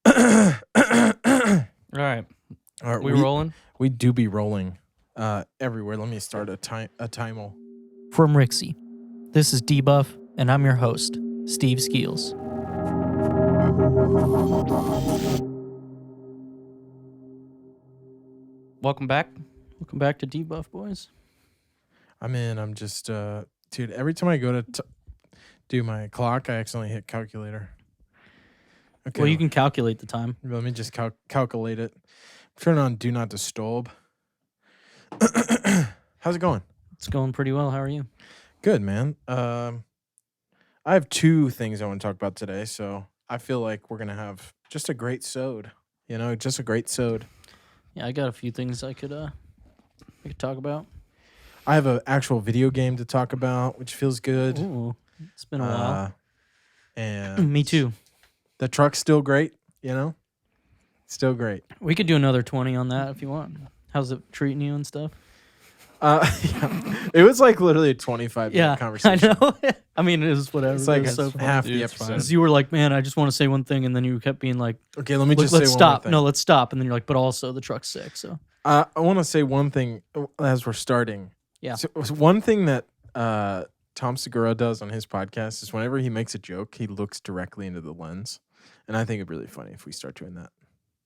All right. All right, We rolling? We do be rolling everywhere. Let me start a timer. From Rixie, this is Debuff, and I'm your host, Steve Skeels. Welcome back. Welcome back to Debuff, boys. I'm just, dude, every time I go to do my clock, I accidentally hit calculator. Okay. Well, you can calculate the time. Let me just calculate it. Turn on Do Not Disturb. How's it going? It's going pretty well. How are you? Good, man. I have two things I want to talk about today, so I feel like we're gonna have just a great sode. You know, just a great sode. Yeah, I got a few things I could talk about. I have an actual video game to talk about, which feels good. Ooh, it's been a while. And Me too. the truck's still great, you know? Still great. We could do another 20 on that if you want. How's it treating you and stuff? Yeah. It was like literally a 25-minute conversation. I know. I mean, it was whatever. It's like it was so funny. half Dude, the it's fine. episode. Because you were like, man, I just want to say one thing, and then you kept being like, Okay, let me just let's say stop. one more thing. No, let's stop. And then you're like, but also the truck's sick. So I want to say one thing as we're starting. Yeah. So one thing that Tom Segura does on his podcast is whenever he makes a joke, he looks directly into the lens. And I think it'd be really funny if we start doing that.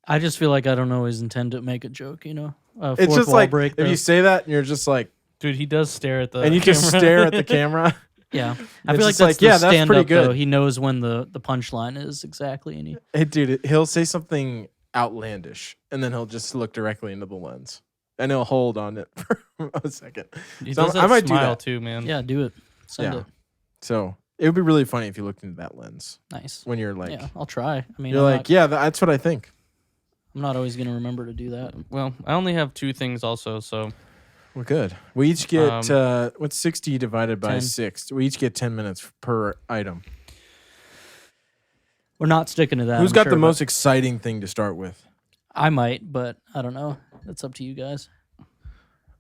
I just feel like I don't always intend to make a joke, you know? It's Fourth just wall like, break, if though. you say that, and you're just like, Dude, he does stare at the and you just camera. stare at the camera. Yeah. I It's feel like just that's like, the yeah, that's stand pretty up, though. good. He knows when the punchline is exactly. And he, Hey, dude, he'll say something outlandish, and then he'll just look directly into the lens. And he'll hold on it for a second. He So does that I might do smile that. too, man. yeah, do it. Send Yeah. it. So it would be really funny if you looked into that lens Nice. when you're like, Yeah, I'll try. I mean, you're like, yeah, that's what I think. I'm not always going to remember to do that. Well, I only have two things also, so We're good. We each get, Um, what's 60 divided by 10. 6? We each get 10 minutes per item. We're not sticking to that. Who's I'm got sure, the but most exciting thing to start with? I might, but I don't know. That's up to you guys.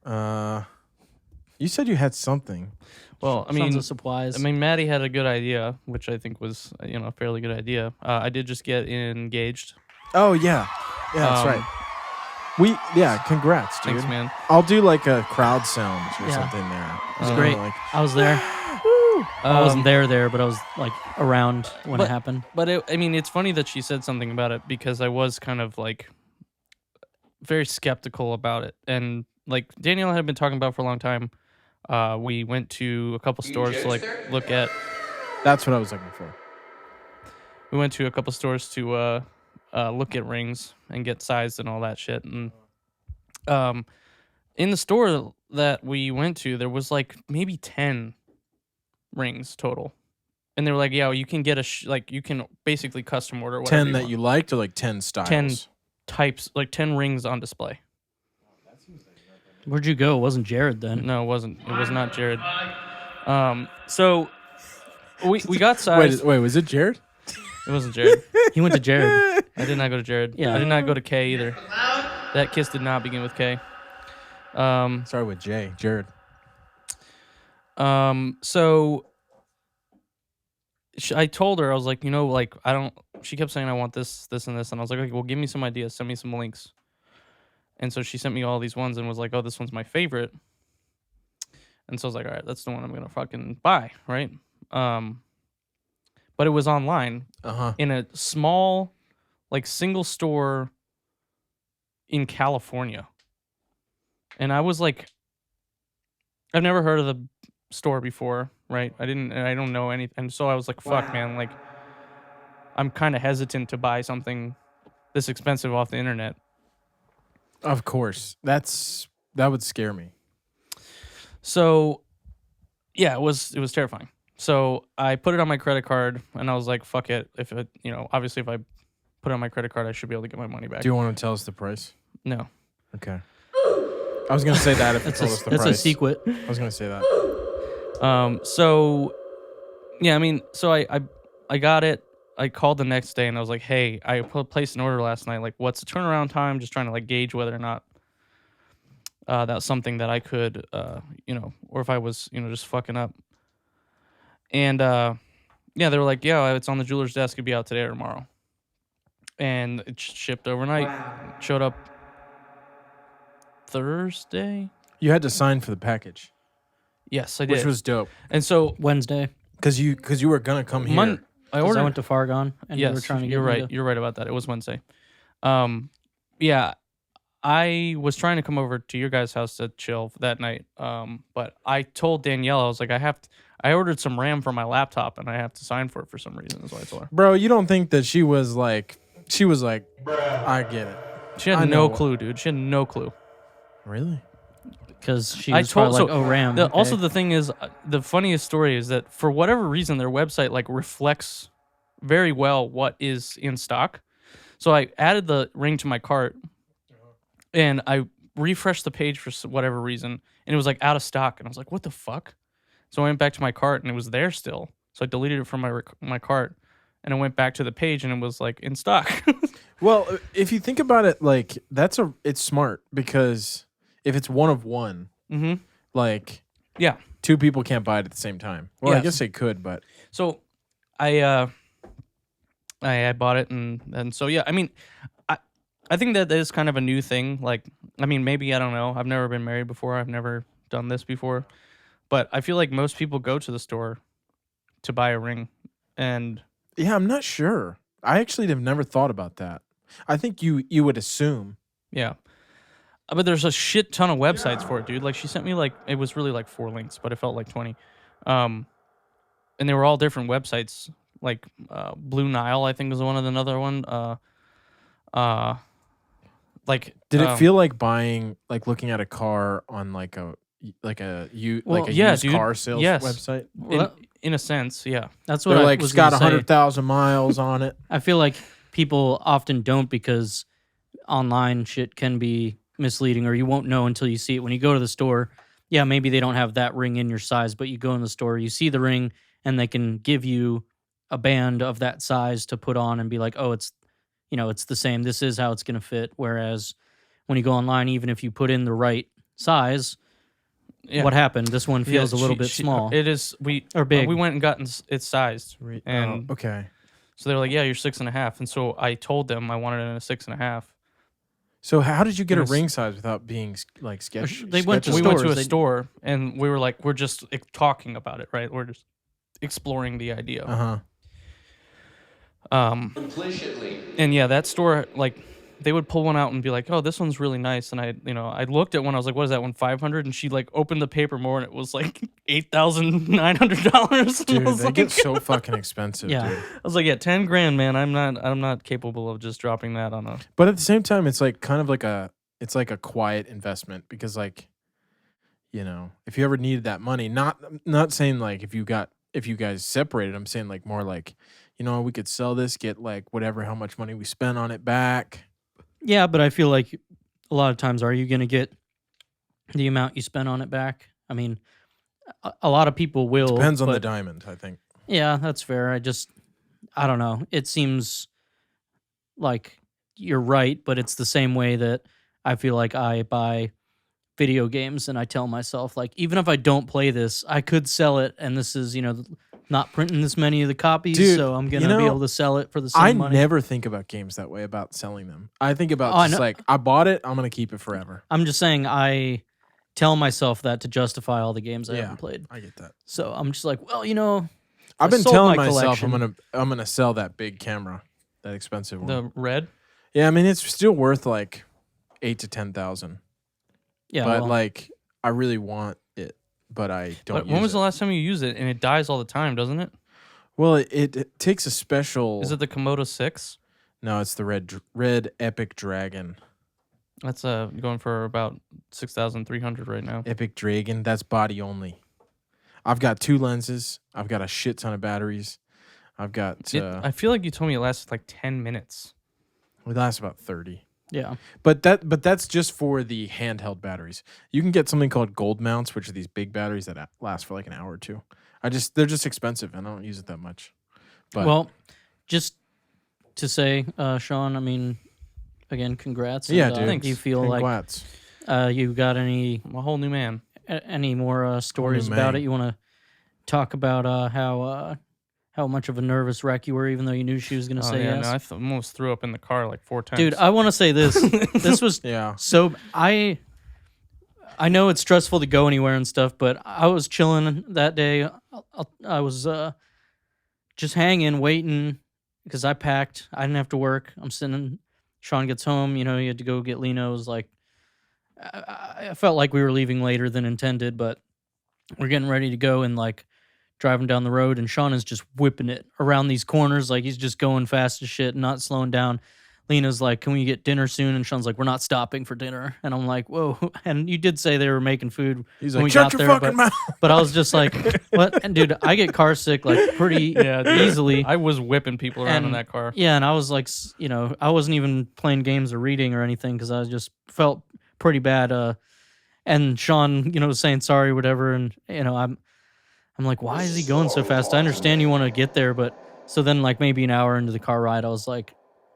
You said you had something. well, Sounds of supplies. Maddie had a good idea, which I think was, a fairly good idea. I did just get engaged. Oh, yeah. Yeah, that's Um, right. Congrats, dude. Thanks, man. I'll do like a crowd sound or Yeah. something there. It was Uh, great. Like, I was there. I wasn't there, but I was like around when but- it happened. But it's funny that she said something about it because I was kind of like very skeptical about it. And like Danielle had been talking about for a long time. We went to a couple stores to like look at. that's what I was looking for. We went to a couple stores to look at rings and get sized and all that shit. And in the store that we went to, there was like maybe 10 rings total. And they were like, yeah, you can get you can basically custom order whatever 10 that want. you liked or like 10 styles? 10 types, like 10 rings on display. Where'd you go? It wasn't Jared then. No, it wasn't. It was not Jared. So we got sized. Wait, was it Jared? It wasn't Jared. He went to Jared. I did not go to Jared. Yeah. I did not go to K either. That kiss did not begin with K. Sorry, with J. Jared. So I told her, I was like, I don't. She kept saying I want this, this, and this, and I was like, okay, well, give me some ideas, send me some links. And so she sent me all these ones and was like, oh, this one's my favorite. And so I was like, all right, that's the one I'm gonna fucking buy, right? But it was online in a small, like single store in California. And I was like, I've never heard of the store before, right? I don't know anything. And so I was like, fuck, man, like I'm kind of hesitant to buy something this expensive off the internet. Of course. That would scare me. So yeah, it was terrifying. So I put it on my credit card and I was like, fuck it. If it, obviously if I put it on my credit card, I should be able to get my money back. Do you want to tell us the price? No. Okay. I was going to say that if you told us the That's price. a secret. I was going to say that. So yeah, so I got it. I called the next day and I was like, hey, I placed an order last night. Like, what's the turnaround time? Just trying to like gauge whether or not that's something that I could, or if I was, just fucking up. And yeah, they were like, yeah, it's on the jeweler's desk. It'll be out today or tomorrow. and it shipped overnight. Showed up Thursday. You had to sign for the package, Yes, I did. which was dope. And so Wednesday. Because you were gonna come here. I 'Cause ordered. I went to Fargon, and yes, you were trying to get you're me right. to- You're right about that. It was Wednesday. Yeah, I was trying to come over to your guys' house to chill that night. But I told Danielle, I was like, I ordered some RAM for my laptop, and I have to sign for it for some reason. That's why I told her. Bro, you don't think that she was like, I get it. She had no clue, dude. She had no clue. Really? Because she I was told probably like, so "Oh, RAM." the, okay. Also, the thing is, the funniest story is that for whatever reason, their website like reflects very well what is in stock. So I added the ring to my cart, and I refreshed the page for whatever reason, and it was like out of stock, and I was like, "What the fuck?" So I went back to my cart, and it was there still. So I deleted it from my cart, and I went back to the page, and it was like in stock. Well, if you think about it, like it's smart because if it's one of one, Mm-hmm. like Yeah. two people can't buy it at the same time. Well, I Yes. guess they could, but So I bought it, and so yeah, I mean, I think that is kind of a new thing. Like, I mean, maybe, I don't know. I've never been married before. I've never done this before, but I feel like most people go to the store to buy a ring, and yeah, I'm not sure. I actually have never thought about that. I think you would assume. yeah. But there's a shit ton of websites for it, dude. Like, she sent me like, it was really like 4 links, but it felt like 20. And they were all different websites. Like Blue Nile, I think was another one. Like, Did it feel like looking at a car on like a used dude. car sales Yes. website? in a sense, yeah. That's what They're I like, was it's got gonna say. 100,000 miles on it. I feel like people often don't because online shit can be misleading, or you won't know until you see it. When you go to the store, yeah, maybe they don't have that ring in your size, but you go in the store, you see the ring, and they can give you a band of that size to put on and be like, oh, it's the same. This is how it's going to fit. Whereas when you go online, even if you put in the right size, Yeah. what happened? This one feels a little bit small. It is. Or big. We went and got it sized, and Okay. so they were like, "Yeah, you're 6.5." And so I told them I wanted it in a 6.5. So how did you get a Yes. ring size without being like sketch? They went to We sketches? went to a stores. store, and we were like, we're just talking about it, right? We're just exploring the idea. Uh-huh. Implicitly. And yeah, that store, like, they would pull one out and be like, "Oh, this one's really nice." And I looked at one. I was like, "What is that one? 500?" And she like opened the paper more, and it was like $8,900. Dude, I was they like, get so fucking expensive, Yeah. dude. I was like, yeah, 10 grand, man. I'm not capable of just dropping that on a. But at the same time, it's like kind of like it's like a quiet investment because like, if you ever needed that money, not saying like if you guys separated, I'm saying like more like, we could sell this, get like how much money we spent on it back. Yeah, but I feel like a lot of times, are you going to get the amount you spent on it back? I mean, a lot of people will. Depends on the but- diamond, I think. Yeah, that's fair. I don't know. It seems like you're right, but it's the same way that I feel like I buy video games and I tell myself, like, even if I don't play this, I could sell it, and this is, not printing this many of the copies, Dude, so I'm going to be able to sell it for the same I money. never think about games that way, about selling them. I think about Oh, I just know. like, I bought it, I'm going to keep it forever. I'm just saying I tell myself that to justify all the games I haven't played. I get that. So I'm just like, well, I've been sold telling my myself collection. I'm gonna sell that big camera, that expensive one. The red. Yeah, I mean it's still worth like 8,000 to 10,000. yeah, But well, like I really want it, but I don't. But when was the last time you used it? And it dies all the time, doesn't it? Well, it takes a special. Is it the Komodo 6? No, it's the red Epic Dragon. That's going for about 6,300 right now. Epic Dragon. That's body only. I've got 2 lenses. I've got a shit ton of batteries. I've got. I feel like you told me it lasted like 10 minutes. It lasts about 30. yeah. But that's just for the handheld batteries. You can get something called gold mounts, which are these big batteries that last for like an hour or two. They're just expensive, and I don't use it that much. But Well, just to say, Sean, I mean, again, congrats. yeah, and, dude. thanks. Do you feel Congrats. like you got any I'm a whole new man. more stories Holy about man. it? You want to talk about how how much of a nervous wreck you were, even though you knew she was going to say yes. No, I almost threw up in the car like 4 times. Dude, I want to say this. This was so... I know it's stressful to go anywhere and stuff, but I was chilling that day. I was just hanging, waiting, because I packed. I didn't have to work. I'm sitting... Sean gets home, he had to go get Lena. It was like... I felt like we were leaving later than intended, but we're getting ready to go and like driving down the road, and Sean is just whipping it around these corners. Like he's just going fast as shit, not slowing down. Lena's like, can we get dinner soon? And Sean's like, we're not stopping for dinner. And I'm like, whoa. And you did say they were making food. He's when like, we shut got your there, fucking mouth. But I was just like, what? And dude, I get car sick like pretty easily. I was whipping people around in that car. Yeah, and I was like, I wasn't even playing games or reading or anything because I just felt pretty bad. And Sean, was saying sorry, whatever. And, I'm like, why is he going so fast? I understand you want to get there, but so then like maybe an hour into the car ride, I was like,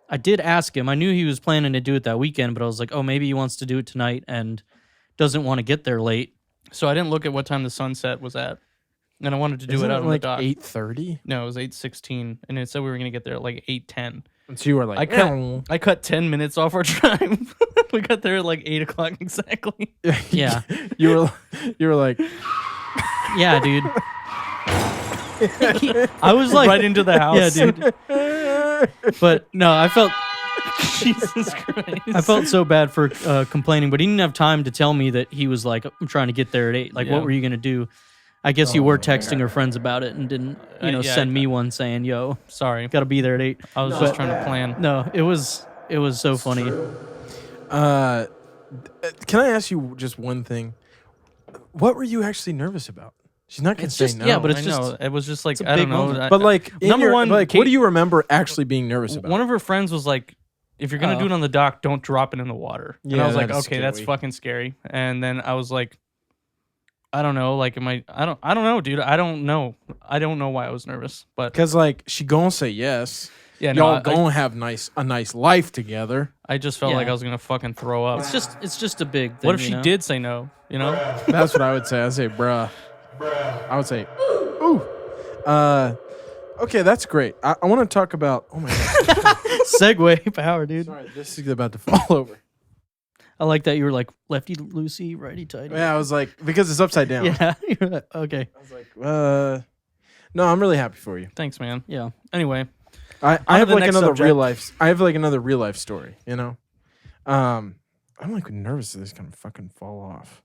I did ask him. I knew he was planning to do it that weekend, but I was like, oh, maybe he wants to do it tonight and doesn't want to get there late. So I didn't look at what time the sunset was at. And I wanted to do it out on like the dock. 8:30? No, it was 8:16. And it said we were going to get there at like 8:10. And so you were like, I cut 10 minutes off our drive. We got there at like 8 o'clock exactly. Yeah. you were like, yeah, dude. I was like, right into the house. Yeah, dude. But no, I felt Jesus Christ. I felt so bad for complaining, but he didn't have time to tell me that he was like, I'm trying to get there at 8. Like, what were you going to do? I guess you were texting her friends about it and didn't, send me one saying, yo, sorry, got to be there at 8. I was just trying to plan. No, it was so funny. Can I ask you just one thing? What were you actually nervous about? She's not going to say no. Yeah, but I know. It was just like, a I big don't know. moment. But like, number one, like, what do you remember actually being nervous about? One of her friends was like, if you're going to do it on the dock, don't drop it in the water. And Yeah, I was like, that is okay, that's scary. fucking scary. And then I was like, I don't know. Like, I don't know, dude. I don't know. I don't know why I was nervous. But Because like, she gonna say yes. yeah, Y'all gonna have a nice life together. I just felt like Yeah. I was going to fucking throw up. It's just a big thing. What if she did say no? That's what I would say. I'd say, bruh. I would say, ooh. Okay, that's great. I want to talk about. Oh my god. Segue power, dude. Sorry, this is about to fall over. I like that you were like lefty loosey, righty tighty. Yeah, I was like, because it's upside down. Yeah. You're like, okay. I was like, no, I'm really happy for you. Thanks, man. Yeah. Anyway. I to have the like next another subject. real life. I have like another real life story. I'm like nervous that this is gonna fucking fall off.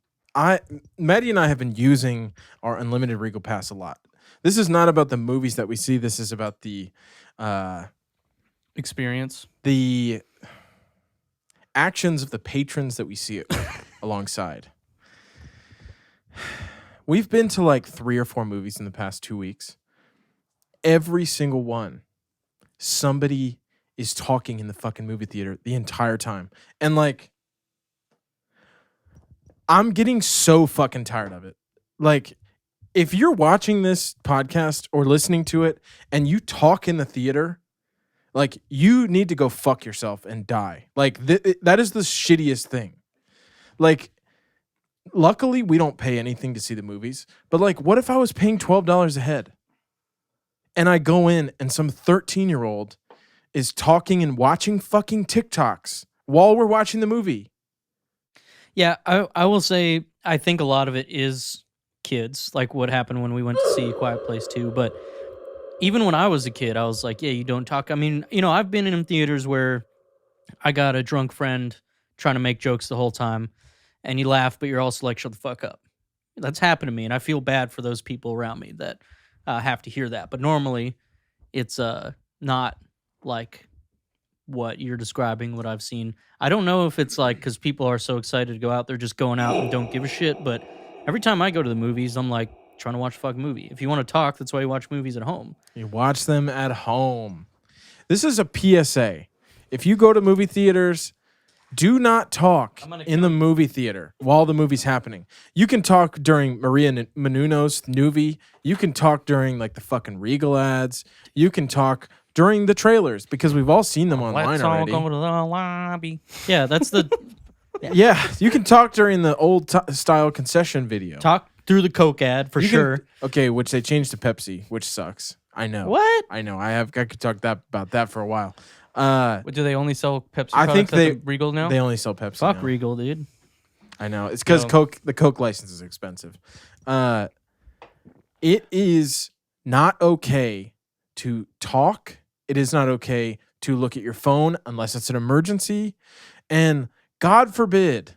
Maddie and I have been using our unlimited Regal Pass a lot. This is not about the movies that we see. This is about the Experience. the actions of the patrons that we see it alongside. We've been to like 3 or 4 movies in the past 2 weeks. Every single one, somebody is talking in the fucking movie theater the entire time. And like, I'm getting so fucking tired of it. Like, if you're watching this podcast or listening to it and you talk in the theater, like, you need to go fuck yourself and die. Like, that is the shittiest thing. Like, luckily, we don't pay anything to see the movies. But, like, what if I was paying $12 a head? And I go in and some 13-year-old is talking and watching fucking TikToks while we're watching the movie. Yeah, I will say I think a lot of it is kids, like what happened when we went to see Quiet Place 2. But even when I was a kid, I was like, yeah, you don't talk. I mean, I've been in theaters where I got a drunk friend trying to make jokes the whole time, and you laugh, but you're also like, shut the fuck up. That's happened to me, and I feel bad for those people around me that have to hear that. But normally, it's not like what you're describing, what I've seen. I don't know if it's like because people are so excited to go out, they're just going out and don't give a shit. But every time I go to the movies, I'm like trying to watch a fucking movie. If you want to talk, that's why you watch movies at home. You watch them at home. This is a PSA. If you go to movie theaters, do not talk in the movie theater while the movie's happening. You can talk during Maria Menounos' movie. You can talk during like the fucking Regal ads. You can talk during the trailers because we've all seen them online Let's all already. go to the lobby. Yeah, that's the Yeah, you can talk during the old style concession video. talk through the Coke ad for You can- sure. Okay, which they changed to Pepsi, which sucks. I know. What? I know. I could talk about that for a while. Do they only sell Pepsi I think products at the Regal now? They only sell Pepsi. Fuck now. Regal, dude. I know. It's because the Coke license is expensive. It is not okay to talk. It is not okay to look at your phone unless it's an emergency. And God forbid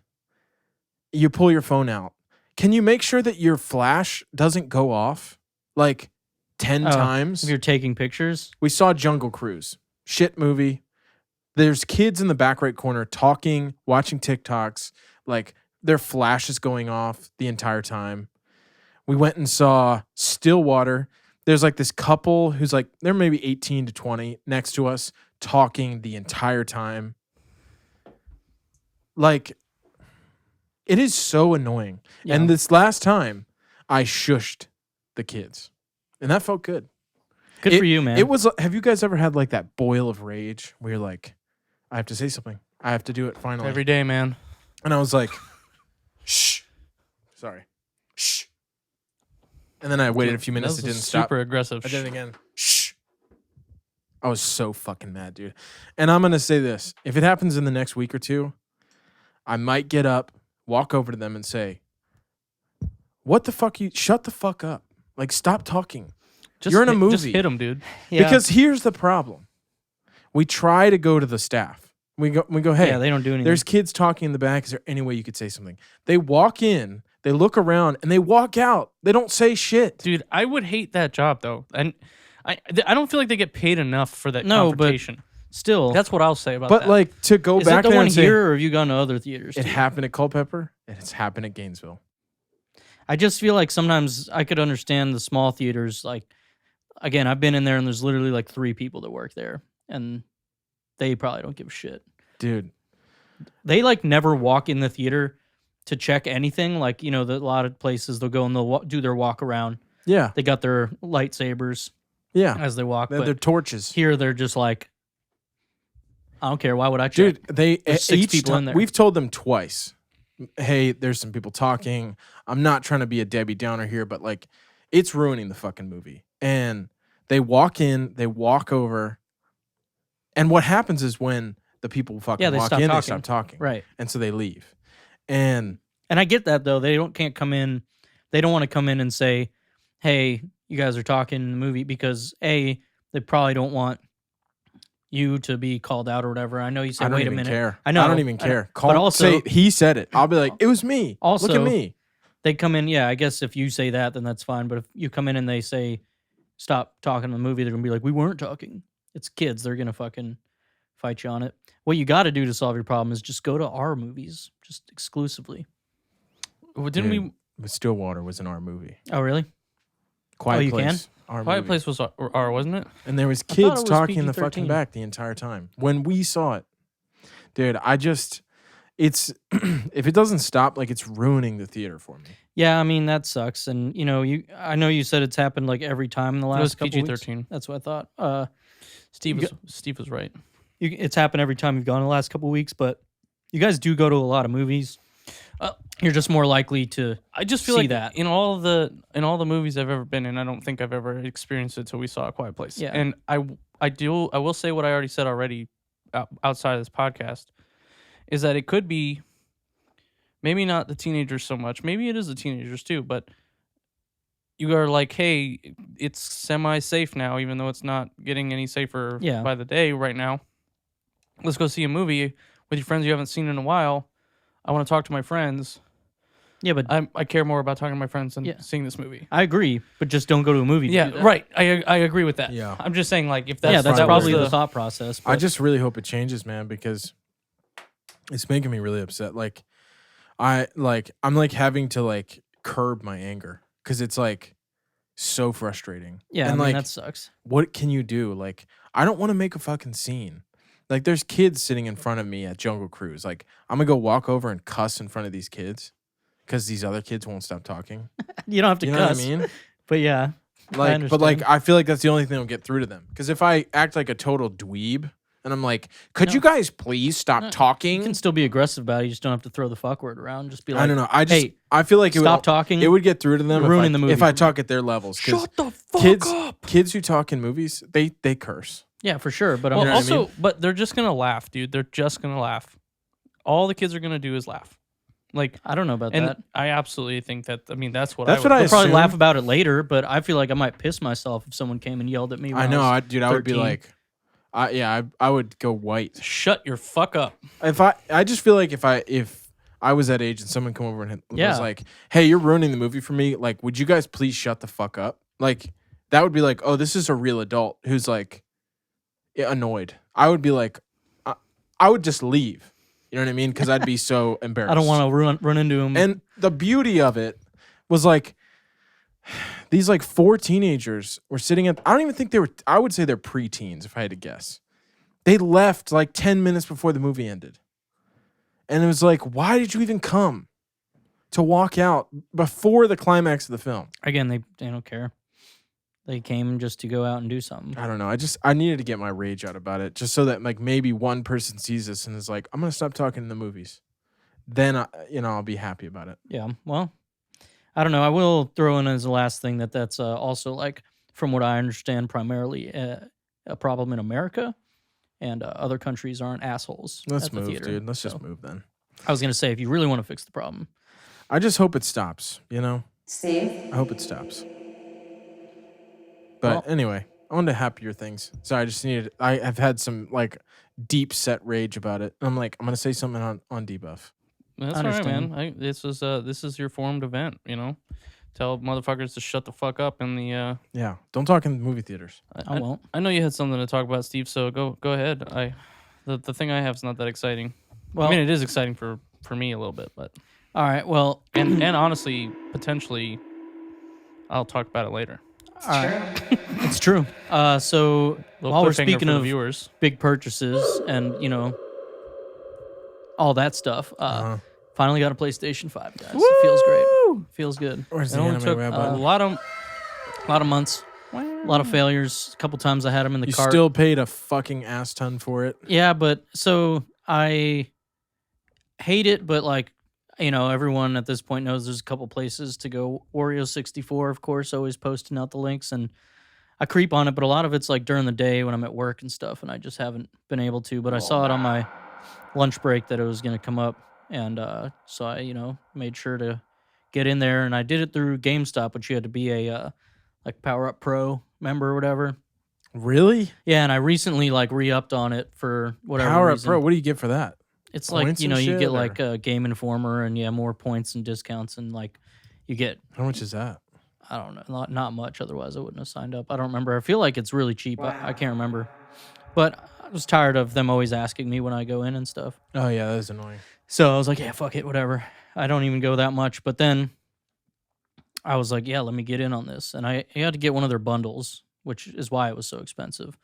you pull your phone out. Can you make sure that your flash doesn't go off like 10 times? If you're taking pictures. We saw Jungle Cruise. Shit movie. There's kids in the back right corner talking, watching TikToks, like their flash is going off the entire time. We went and saw Stillwater. There's like this couple who's like, they're maybe 18 to 20 next to us talking the entire time. Like, it is so annoying. Yeah. And this last time, I shushed the kids. And that felt good. Good for you, man. It was. Have you guys ever had like that boil of rage where you're like, I have to say something. I have to do it finally. Every day, man. And I was like, shh. Sorry. Shh. And then I waited a few minutes. It didn't stop. Super aggressive. I did it again. Shh. I was so fucking mad, dude. And I'm going to say this. If it happens in the next week or two, I might get up, walk over to them and say, what the fuck shut the fuck up. Like, stop talking. You're in a movie. Just hit them, dude. Yeah. Because here's the problem. We try to go to the staff. We go, hey, yeah, they don't do anything. there's kids talking in the back. Is there any way you could say something? They walk in, they look around, and they walk out. They don't say shit. Dude, I would hate that job, though. And I don't feel like they get paid enough for that confrontation. Still. That's what I'll say about But that. like, to go Is back it the there one and say, here, or have you gone to other theaters? it too? happened at Culpeper, and it's happened at Gainesville. I just feel like sometimes I could understand the small theaters. Like, again, I've been in there and there's literally like 3 people that work there, and they probably don't give a shit. Dude. They like never walk in the theater to check anything. Like, a lot of places they'll go and they'll do their walk around. Yeah. They got their lightsabers Yeah. as they walk. They're But torches. here they're just like, I don't care. Why would I check? Dude, There's 6 each people in there. We've told them twice, hey, there's some people talking. I'm not trying to be a Debbie Downer here, but like, it's ruining the fucking movie. And they walk in, they walk over, and what happens is when the people fucking they walk stop in, they talking. stop talking. Right. And so they leave. And I get that though. They can't come in. They don't want to come in and say, "Hey, you guys are talking in the movie," because they probably don't want you to be called out or whatever. I know you I said, don't "Wait a even minute." care. I know. I don't even care. But also, say he said it. I'll be like, it was me. Also, look at me. They come in. Yeah, I guess if you say that, then that's fine. But if you come in and they say, "Stop talking in the movie," they're gonna be like, "We weren't talking." It's kids. They're gonna fucking fight you on it. What you got to do to solve your problem is just go to our movies, just exclusively. Well, didn't Dude, we? But Stillwater was in our movie. Oh, really? Quiet you Place. Our Quiet movie. Place was R, wasn't it? And there was thought it kids was talking in the fucking PG-13. back the entire time. When we saw it, dude, it's if it doesn't stop, like, it's ruining the theater for me. Yeah, I mean that sucks. And I know you said it's happened like every time in the It was last couple weeks. PG-13. That's what I thought. Steve was right. It's happened every time you've gone in the last couple weeks, but you guys do go to a lot of movies. You're just more likely to. I just feel see like that. in all the movies I've ever been in, I don't think I've ever experienced it until we saw A Quiet Place. Yeah. And I will say what I already said already outside of this podcast is that it could be maybe not the teenagers so much. Maybe it is the teenagers too, but you are like, hey, it's semi-safe now, even though it's not getting any safer by the day right now. Let's go see a movie with your friends you haven't seen in a while. I want to talk to my friends. Yeah, but I care more about talking to my friends than seeing this movie. I agree, but just don't go to a movie. Yeah, to do that. right. I agree with that. Yeah. I'm just saying, like, if that's That's that probably was the thought process. I but- just really hope it changes, man, because it's making me really upset. Like, I'm like having to like curb my anger because it's like so frustrating. yeah, and I mean, like, that sucks. what can you do? Like, I don't want to make a fucking scene. Like, there's kids sitting in front of me at Jungle Cruise. Like, I'm gonna go walk over and cuss in front of these kids because these other kids won't stop talking. You don't have to You know cuss. what I mean? But yeah, Like, but like, understand. I feel like that's the only thing that'll get through to them. Because if I act like a total dweeb And I'm like, could No. you guys please stop No, talking? You can still be aggressive about it. You just don't have to throw the fuck word around. Just be like, I don't know. hey, I feel like stop talking. It would get through to them You're ruining the movie if I for me. talk at their levels. Shut the fuck up. Kids who talk in movies, they curse. Yeah, for sure. But Well, I'm also, but they're just gonna laugh, dude. They're just gonna laugh. All the kids are gonna do is laugh. Like, I don't know about and that. I absolutely think that. I mean, that's what That's I what would. I They'll probably assume. laugh about it later, but I feel like I might piss myself if someone came and yelled at me. When I know, was dude. I would be 13. like, I would go white. Shut your fuck up. I just feel like if I was that age and someone come over and Yeah. was like, "Hey, you're ruining the movie for me. Like, would you guys please shut the fuck up?" Like, that would be like, "Oh, this is a real adult who's like annoyed." I would be like, I would just leave. You know what I mean? Because I'd be so embarrassed. I don't want to run into him. And the beauty of it was like these like 4 teenagers were sitting at. I don't even think they were. I would say they're preteens if I had to guess. They left like 10 minutes before the movie ended. And it was like, why did you even come to walk out before the climax of the film? Again, they don't care. They came just to go out and do something. I don't know. I needed to get my rage out about it just so that like maybe one person sees this and is like, I'm going to stop talking in the movies. Then, I'll be happy about it. Yeah, well, I don't know. I will throw in as the last thing that's also, like, from what I understand, primarily a problem in America, and other countries aren't assholes. Let's at the move, theater. dude. Let's just move then. I was going to say, if you really want to fix the problem. I just hope it stops, Steve? I hope it stops. But anyway, on to happier things. Sorry, I have had some like deep set rage about it. I'm like, I'm gonna say something on Debuff. That's all right, man. This is your formed event. Tell motherfuckers to shut the fuck up in the. Yeah, don't talk in movie theaters. I won't. I know you had something to talk about, Steve. So go ahead. The thing I have is not that exciting. Well, I mean, it is exciting for me a little bit, but all right. Well, and honestly, potentially, I'll talk about it later. all right. It's true. So Little while we're cliffhanger speaking for the of viewers, big purchases and all that stuff, finally got a PlayStation 5, guys. It feels great. Feels good. Where's it the only anime took web a button? lot of months, a lot of failures. A couple times I had them in the You cart. still paid a fucking ass ton for it. Yeah, but so I hate it, but like, everyone at this point knows there's a couple places to go. Wario64, of course, always posting out the links, and I creep on it, but a lot of it's like during the day when I'm at work and stuff, and I just haven't been able to. But I saw it on my lunch break that it was going to come up, and so I, made sure to get in there, and I did it through GameStop, which you had to be a like Power Up Pro member or whatever. Really? Yeah, and I recently like re-upped on it for whatever Power Up reason. Pro. What do you get for that? It's Points like, and you shit, get or- like a Game Informer and more points and discounts, and like you get, How much is that? I don't know, not much. Otherwise I wouldn't have signed up. I don't remember. I feel like it's really cheap. I can't remember. But I was tired of them always asking me when I go in and stuff. Oh yeah, that is annoying. So I was like, yeah, fuck it, whatever. I don't even go that much. But then I was like, yeah, let me get in on this. And I had to get one of their bundles, which is why it was so expensive.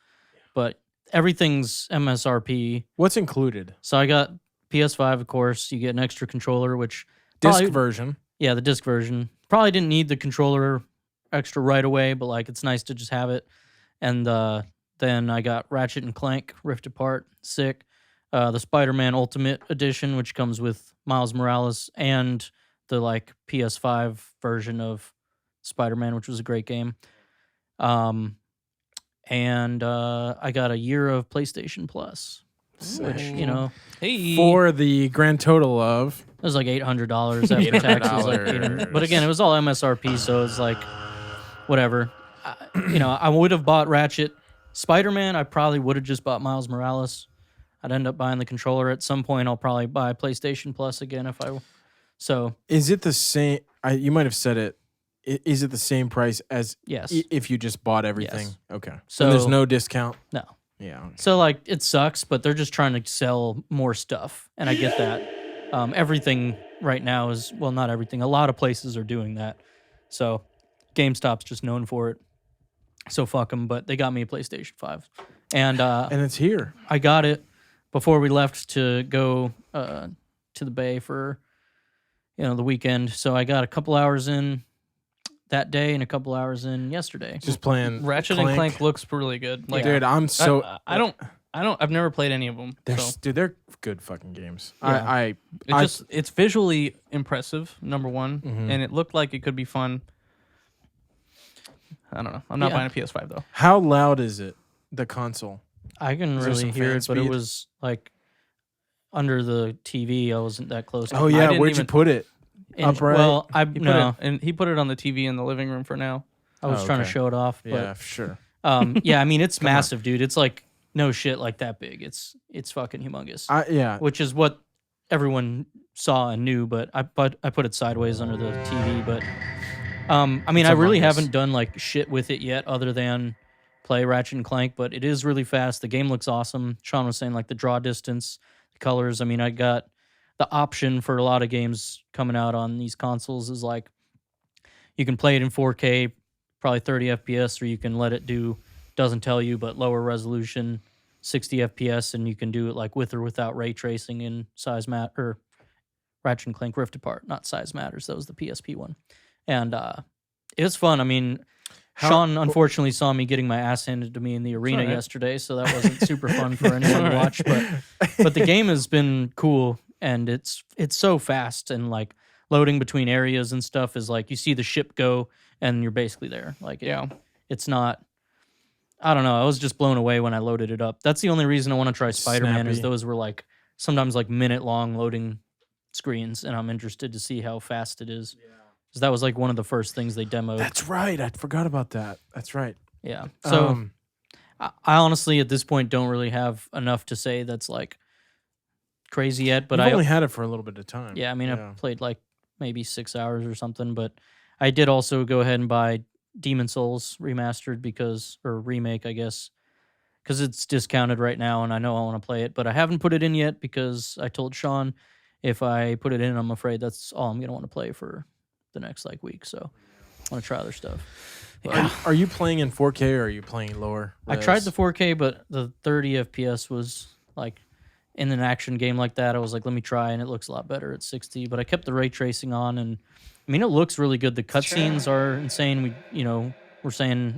But everything's MSRP. What's included? So I got PS5, of course. You get an extra controller, which Disc version. Yeah, the disc version. Probably didn't need the controller extra right away, but like it's nice to just have it. And then I got Ratchet and Clank Rift Apart, sick. The Spider-Man Ultimate Edition, which comes with Miles Morales and the like PS5 version of Spider-Man, which was a great game. And I got a year of PlayStation Plus, which hey, For the grand total of it was like $800 after taxes. Like $800. but again, it was all MSRP, so it's like whatever. I would have bought Ratchet. Spider-Man, I probably would have just bought Miles Morales. I'd end up buying the controller at some point. I'll probably buy PlayStation Plus again if I. So is it the same? You might have said it. Is it the same price as yes, if you just bought everything? Yes. Okay. So And there's no discount. no. Yeah. Okay. So like it sucks, but they're just trying to sell more stuff, and I get that. Everything right now is not everything. A lot of places are doing that. So GameStop's just known for it. So fuck them. But they got me a PlayStation 5, and it's here. I got it before we left to go to the Bay for the weekend. So I got a couple hours in that day and a couple hours in yesterday. Just playing Ratchet and Clank looks really good. Like, dude, I'm so I don't. I've never played any of them. Dude, they're good fucking games. Yeah. It's visually impressive, number one, and it looked like it could be fun. I don't know. I'm not buying a PS5 though. How loud is it? The console? I can really hear it, but it was like under the TV. I wasn't that close to Oh it. yeah, where'd you put it? Upright? Well, he put it on the TV in the living room for now. I was trying to show it off. But, yeah, sure. yeah, I mean it's massive, dude. It's like no shit like that big. It's fucking humongous. Yeah. Which is what everyone saw and knew, but I put it sideways under the TV. But I mean, I really haven't done like shit with it yet, other than play Ratchet and Clank. But it is really fast. The game looks awesome. Sean was saying like the draw distance, the colors. I mean, I got the option for a lot of games coming out on these consoles is like you can play it in 4K, probably 30 FPS, or you can let it do, doesn't tell you, but lower resolution, 60 FPS, and you can do it like with or without ray tracing in or Ratchet and Clank Rift Apart, not Size Matters. That was the PSP one. And it was fun. I mean, Sean unfortunately saw me getting my ass handed to me in the arena yesterday, so that wasn't super fun for anyone to watch. But the game has been cool, and it's so fast, and like loading between areas and stuff is like you see the ship go, and you're basically there. Like, it's not. I don't know. I was just blown away when I loaded it up. That's the only reason I want to try Spider-Man. Is those were like sometimes like minute-long loading screens, and I'm interested to see how fast it is. Yeah. Because that was like one of the first things they demoed. That's right. I forgot about that. That's right. Yeah. So I honestly at this point don't really have enough to say that's like crazy yet. But I only had it for a little bit of time. Yeah. I mean, I played like maybe 6 hours or something, but I did also go ahead and buy Demon Souls Remastered or remake, I guess, because it's discounted right now, and I know I want to play it, but I haven't put it in yet because I told Sean if I put it in, I'm afraid that's all I'm gonna want to play for the next like week. So I want to try other stuff. Are you playing in 4K or are you playing lower res? I tried the 4K, but the 30 FPS was like in an action game like that. I was like, let me try, and it looks a lot better at 60. But I kept the ray tracing on, and I mean, it looks really good. The cutscenes are insane.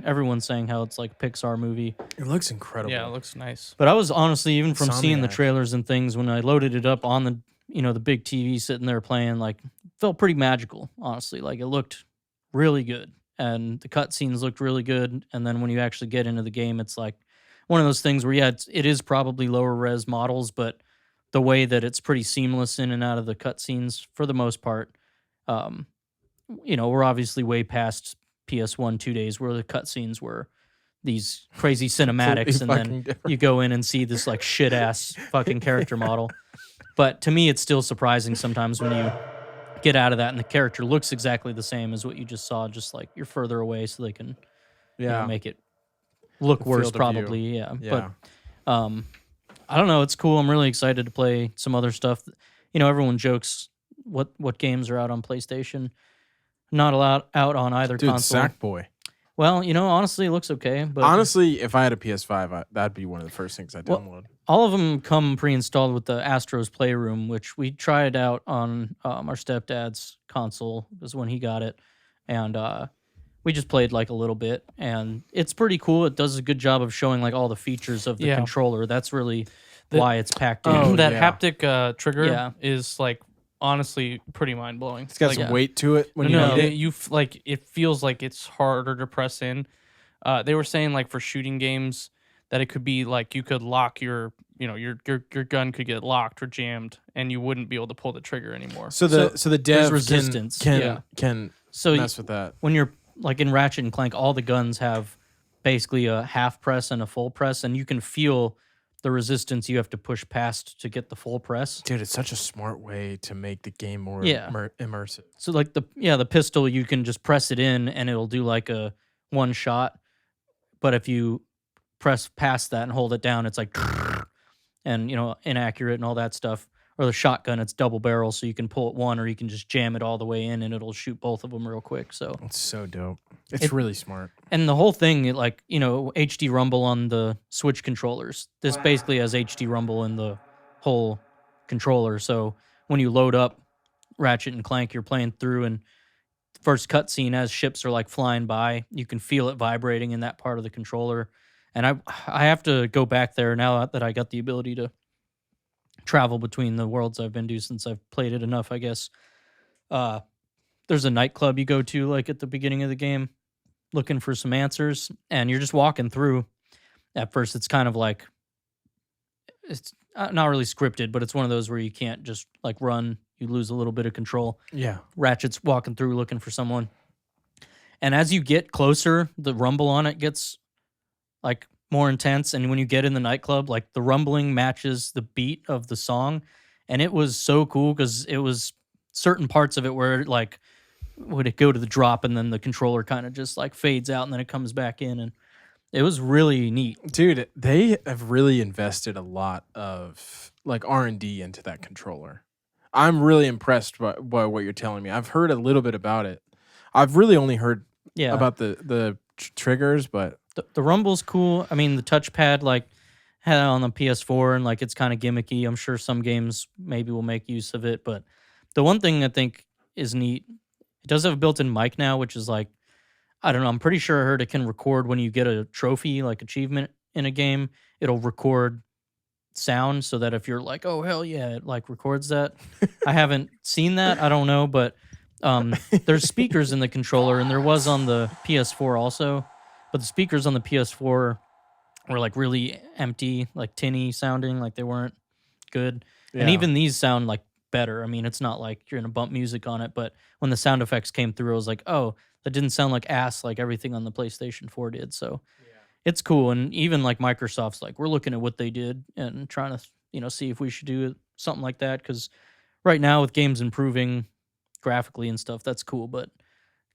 Everyone's saying how it's like a Pixar movie. It looks incredible. Yeah, it looks nice. But I was honestly, even from seeing the trailers and things, when I loaded it up on the the big TV sitting there playing, like felt pretty magical. Honestly, like it looked really good, and the cutscenes looked really good. And then when you actually get into the game, it's like one of those things where it is probably lower res models, but the way that it's pretty seamless in and out of the cutscenes for the most part. We're obviously way past PS1 2 days where the cutscenes were these crazy cinematics, and then you go in and see this like shit ass fucking character model. But to me, it's still surprising sometimes when you get out of that and the character looks exactly the same as what you just saw, just like you're further away, so they can make it look worse probably. Yeah. But I don't know. It's cool. I'm really excited to play some other stuff. Everyone jokes what games are out on PlayStation. Not allowed out on either console. Sackboy. Well, honestly, it looks okay. But honestly, if I had a PS5, that'd be one of the first things I download. All of them come pre-installed with the Astro's Playroom, which we tried out on our stepdad's console, was when he got it. And we just played like a little bit. And it's pretty cool. It does a good job of showing like all the features of the controller. That's really why it's packed in. That haptic trigger is like honestly pretty mind-blowing. It's got some weight to it when you need it. It feels like it's harder to press in. They were saying like for shooting games that it could be like you could lock your gun could get locked or jammed, and you wouldn't be able to pull the trigger anymore. So the dev resistance can mess with that. When you're like in Ratchet and Clank, all the guns have basically a half press and a full press, and you can feel the resistance you have to push past to get the full press. Dude, it's such a smart way to make the game more immersive. So like the pistol, you can just press it in and it'll do like a one shot. But if you press past that and hold it down, it's like and inaccurate and all that stuff. Or the shotgun, it's double barrel, so you can pull it one or you can just jam it all the way in and it'll shoot both of them real quick. So it's so dope. It's really smart. And the whole thing, HD rumble on the Switch controllers. This basically has HD rumble in the whole controller. So when you load up Ratchet and Clank, you're playing through, and first cutscene as ships are like flying by, you can feel it vibrating in that part of the controller. And I have to go back there now that I got the ability to travel between the worlds I've been to since I've played it enough, I guess. There's a nightclub you go to like at the beginning of the game looking for some answers, and you're just walking through. At first, it's kind of like, it's not really scripted, but it's one of those where you can't just like run. You lose a little bit of control. Yeah. Ratchet's walking through looking for someone. And as you get closer, the rumble on it gets like more intense. And when you get in the nightclub, like the rumbling matches the beat of the song. And it was so cool because it was certain parts of it where like would it go to the drop and then the controller kind of just like fades out and then it comes back in. And it was really neat. Dude, they have really invested a lot of like R&D into that controller. I'm really impressed by what you're telling me. I've heard a little bit about it. I've really only heard about the triggers, but the rumble's cool. I mean, the touchpad like had it on the PS4 and like it's kind of gimmicky. I'm sure some games maybe will make use of it, but the one thing I think is neat, it does have a built-in mic now, which is like, I don't know, I'm pretty sure I heard it can record when you get a trophy, like achievement in a game, it'll record sound so that if you're like, oh hell yeah, it like records that. I haven't seen that, I don't know, but there's speakers in the controller, and there was on the PS4 also, but the speakers on the PS4 were like really empty, like tinny sounding, like they weren't good. Yeah. And even these sound like better. I mean, it's not like you're gonna bump music on it, but when the sound effects came through, I was like, oh, that didn't sound like ass like everything on the PlayStation 4 did. So it's cool. And even like Microsoft's like, we're looking at what they did and trying to, see if we should do something like that. Because right now with games improving graphically and stuff, that's cool. But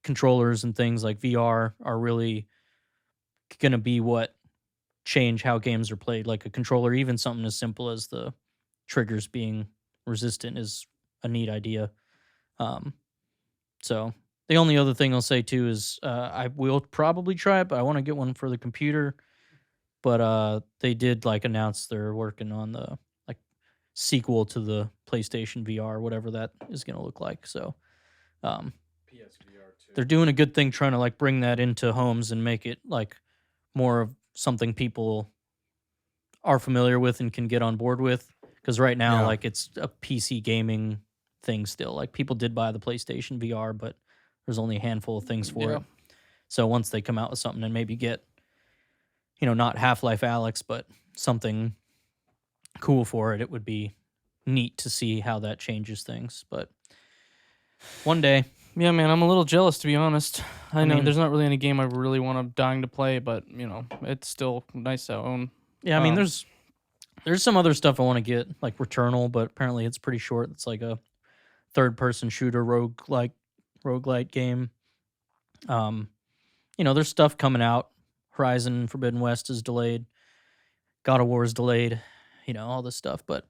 controllers and things like VR are really going to be what change how games are played. Like a controller, even something as simple as the triggers being resistant is a neat idea. So the only other thing I'll say too is I will probably try it, but I want to get one for the computer. But they did like announce they're working on the like sequel to the PlayStation VR, whatever that is going to look like. So PSVR 2. They're doing a good thing trying to like bring that into homes and make it like more of something people are familiar with and can get on board with. Because right now, like it's a PC gaming thing still. Like people did buy the PlayStation VR, but there's only a handful of things for it. So once they come out with something and maybe get, not Half-Life Alyx, but something cool for it, it would be neat to see how that changes things. But one day. Yeah, man, I'm a little jealous, to be honest. I mean, there's not really any game I really dying to play, but, it's still nice to own. Yeah, I mean, there's some other stuff I want to get, like Returnal, but apparently it's pretty short. It's like a third-person shooter roguelite game. There's stuff coming out. Horizon Forbidden West is delayed. God of War is delayed. All this stuff. But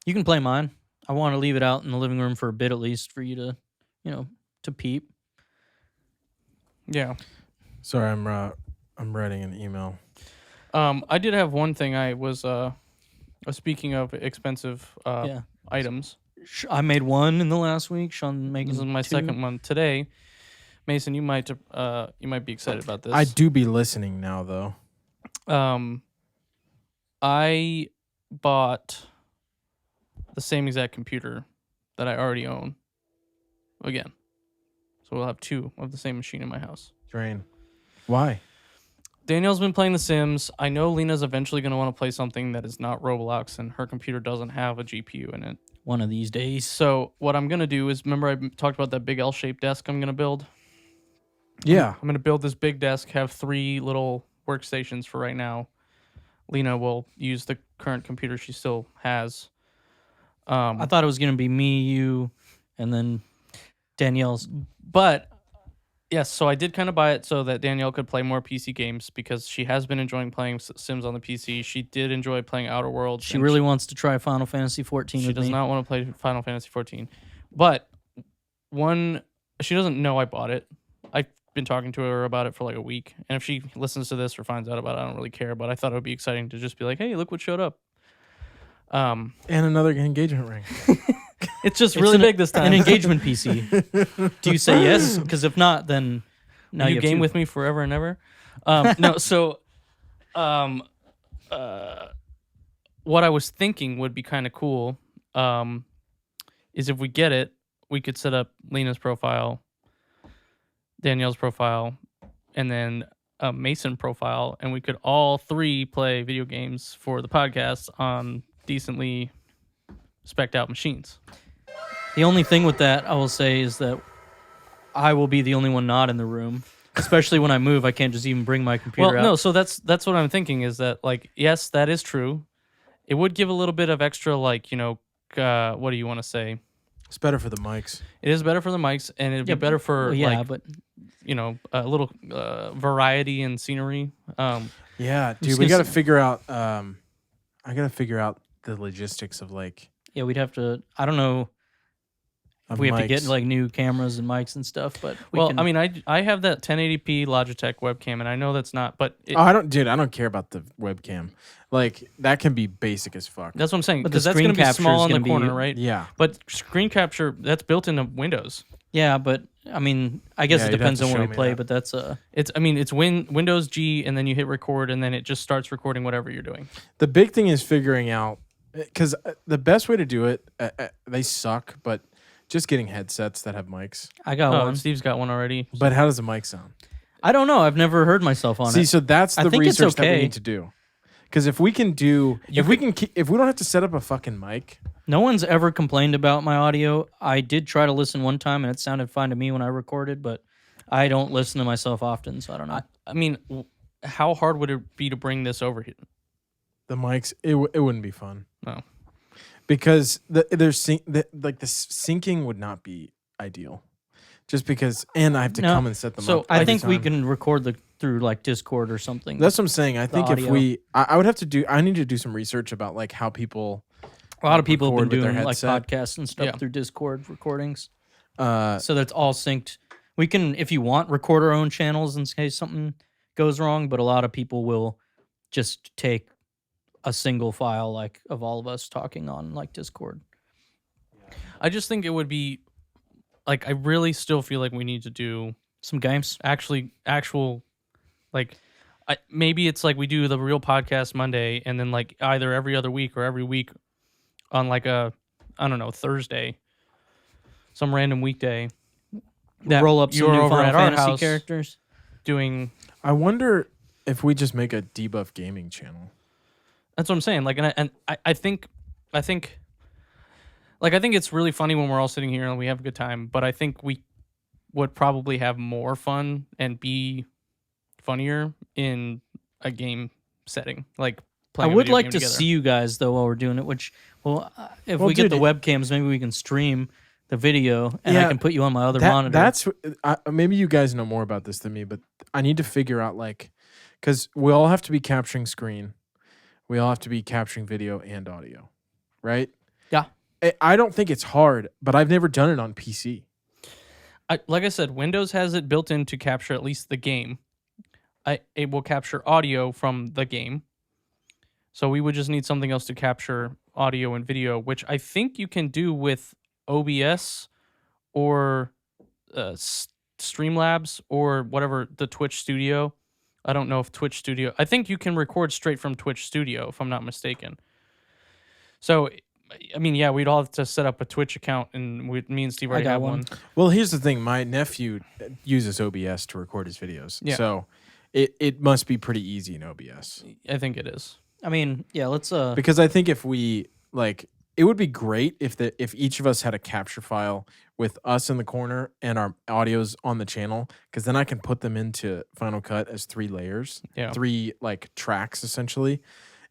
you can play mine. I want to leave it out in the living room for a bit at least for you to, to peep. Yeah. Sorry, I'm writing an email. I did have one thing. I was speaking of expensive items. I made one in the last week. Sean making this is my second one today. Mason, you might be excited about this. I do be listening now, though. I bought the same exact computer that I already own again. So we'll have two of the same machine in my house. Drain. Why? Danielle's been playing The Sims. I know Lena's eventually going to want to play something that is not Roblox, and her computer doesn't have a GPU in it. One of these days. So what I'm going to do is, remember I talked about that big L-shaped desk I'm going to build? Yeah. I'm going to build this big desk, have 3 little workstations for right now. Lena will use the current computer she still has. I thought it was going to be me, you, and then Danielle's. But, yes, so I did kind of buy it so that Danielle could play more PC games because she has been enjoying playing Sims on the PC. She did enjoy playing Outer Worlds. She really wants to try Final Fantasy 14 with me. She does not want to play Final Fantasy 14. But she doesn't know I bought it. I've been talking to her about it for like a week. And if she listens to this or finds out about it, I don't really care. But I thought it would be exciting to just be like, hey, look what showed up. And another engagement ring. It's just really big this time. An engagement PC. Do you say yes? Because if not, then now you game with me forever and ever. No, so What I was thinking would be kind of cool is if we get it, we could set up Lena's profile, Danielle's profile, and then a Mason profile, and we could all three play video games for the podcast on decently spec'd out machines. The only thing with that, I will say, is that I will be the only one not in the room. Especially when I move, I can't just even bring my computer out. No, so that's what I'm thinking is that, like, yes, that is true. It would give a little bit of extra, like, what do you want to say? It's better for the mics. It is better for the mics, and it'd be better for, but a little variety and scenery. Yeah, dude, we got to figure out. I got to figure out the logistics of like. Yeah, we'd have to. I don't know. We have to get like new cameras and mics and stuff, but I mean, I have that 1080p Logitech webcam, and I know that's not, but I don't care about the webcam. Like that can be basic as fuck. That's what I'm saying. But Because that's going to be small in the corner, right? Yeah. But screen capture, that's built into Windows. Yeah, but I mean, I guess it depends on when we play. But that's it's Windows G, and then you hit record, and then it just starts recording whatever you're doing. The big thing is figuring out, because the best way to do it, they suck, but just getting headsets that have mics. I got one. Steve's got one already. But how does the mic sound? I don't know. I've never heard myself on it. See, so that's the research that we need to do. Because if we can do, if we don't have to set up a fucking mic. No one's ever complained about my audio. I did try to listen one time, and it sounded fine to me when I recorded, but I don't listen to myself often, so I don't know. I mean, how hard would it be to bring this over here? The mics, it wouldn't be fun. No. Because the syncing would not be ideal. Just because, and I have to come and set them up. So I think we can record through like Discord or something. That's what I'm saying. I think if I would have to I need to do some research about like how people. A lot of people have been doing like podcasts and stuff through Discord recordings. So that's all synced. We can, if you want, record our own channels in case something goes wrong, but a lot of people will just take a single file like of all of us talking on like Discord. I just think it would be like, I really still feel like we need to do some games. Actual like maybe it's like we do the real podcast Monday, and then like either every other week or every week on like a, I don't know, Thursday, some random weekday. That roll up some new Final Fantasy characters. Doing. I wonder if we just make a Debuff gaming channel. That's what I'm saying. Like, and I think it's really funny when we're all sitting here and we have a good time. But I think we would probably have more fun and be funnier in a game setting, like. I would like to see you guys though while we're doing it. If we get the webcams, maybe we can stream the video, and I can put you on my other monitor. That's maybe you guys know more about this than me, but I need to figure out like, because we all have to be capturing screen, we all have to be capturing video and audio, right? Yeah. I don't think it's hard, but I've never done it on PC. Like I said, Windows has it built in to capture at least the game. It will capture audio from the game. So we would just need something else to capture audio and video, which I think you can do with OBS or Streamlabs or whatever, the Twitch Studio. I don't know if Twitch Studio. I think you can record straight from Twitch Studio, if I'm not mistaken. So, I mean, yeah, we'd all have to set up a Twitch account, and me and Steve already have one. Well, here's the thing. My nephew uses OBS to record his videos. Yeah. So it must be pretty easy in OBS. I think it is. I mean, yeah, let's because I think if we like, it would be great if each of us had a capture file with us in the corner and our audios on the channel, because then I can put them into Final Cut as 3 layers, 3 like tracks essentially,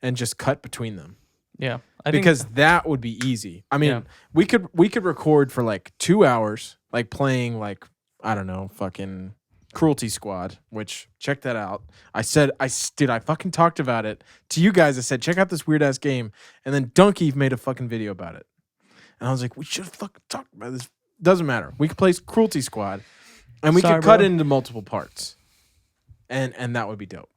and just cut between them. Yeah, because that would be easy. I mean, we could record for like 2 hours, like playing like, I don't know, fucking Cruelty Squad, which check that out. I fucking talked about it to you guys. I said, check out this weird ass game. And then Donkey made a fucking video about it. And I was like, we should have fucking talked about this. Doesn't matter. We could play Cruelty Squad and we could cut it into multiple parts. And that would be dope.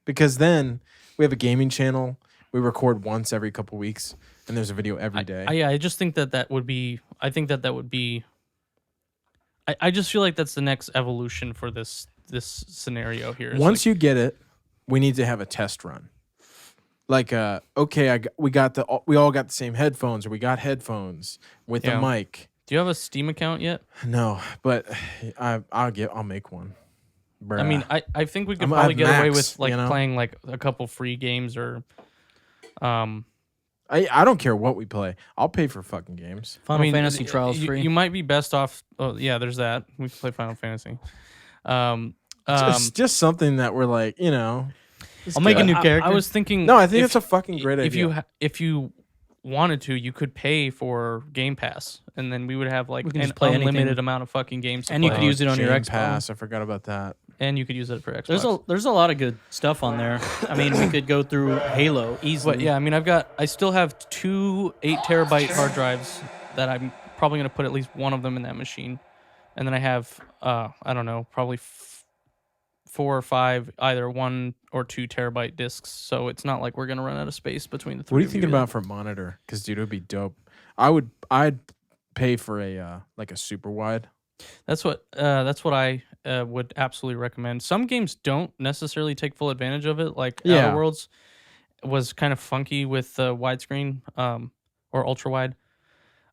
Because then we have a gaming channel. We record once every couple weeks and there's a video every day. I just think that would be, I think that would be, I just feel like that's the next evolution for this scenario here. Once you get it, we need to have a test run. Like, okay, we all got the same headphones, or we got headphones with a mic. Do you have a Steam account yet? No, but I'll make one. Bruh. I mean, I think we could probably get away with like playing like a couple free games or, I don't care what we play. I'll pay for fucking games. Final Fantasy Trials free. You might be best off. Oh yeah, there's that. We can play Final Fantasy. Just something that we're like, I'll make a new character. I was thinking. No, I think it's a fucking great idea. If you wanted to, you could pay for Game Pass, and then we would have like an unlimited amount of fucking games. And you could use it on your Xbox. Pass. I forgot about that. And you could use it for Xbox. There's a lot of good stuff on there. I mean, we could go through Halo easily. But yeah, I mean, I still have 2 8-terabyte hard drives that I'm probably gonna put at least one of them in that machine, and then I have I don't know, probably 4 or 5 either 1 or 2 terabyte discs. So it's not like we're gonna run out of space between the 3. What are you thinking about for a monitor? Because dude, it would be dope. I'd pay for a like a super wide. That's what I would absolutely recommend. Some games don't necessarily take full advantage of it. Like Outer Worlds was kind of funky with widescreen or ultra wide.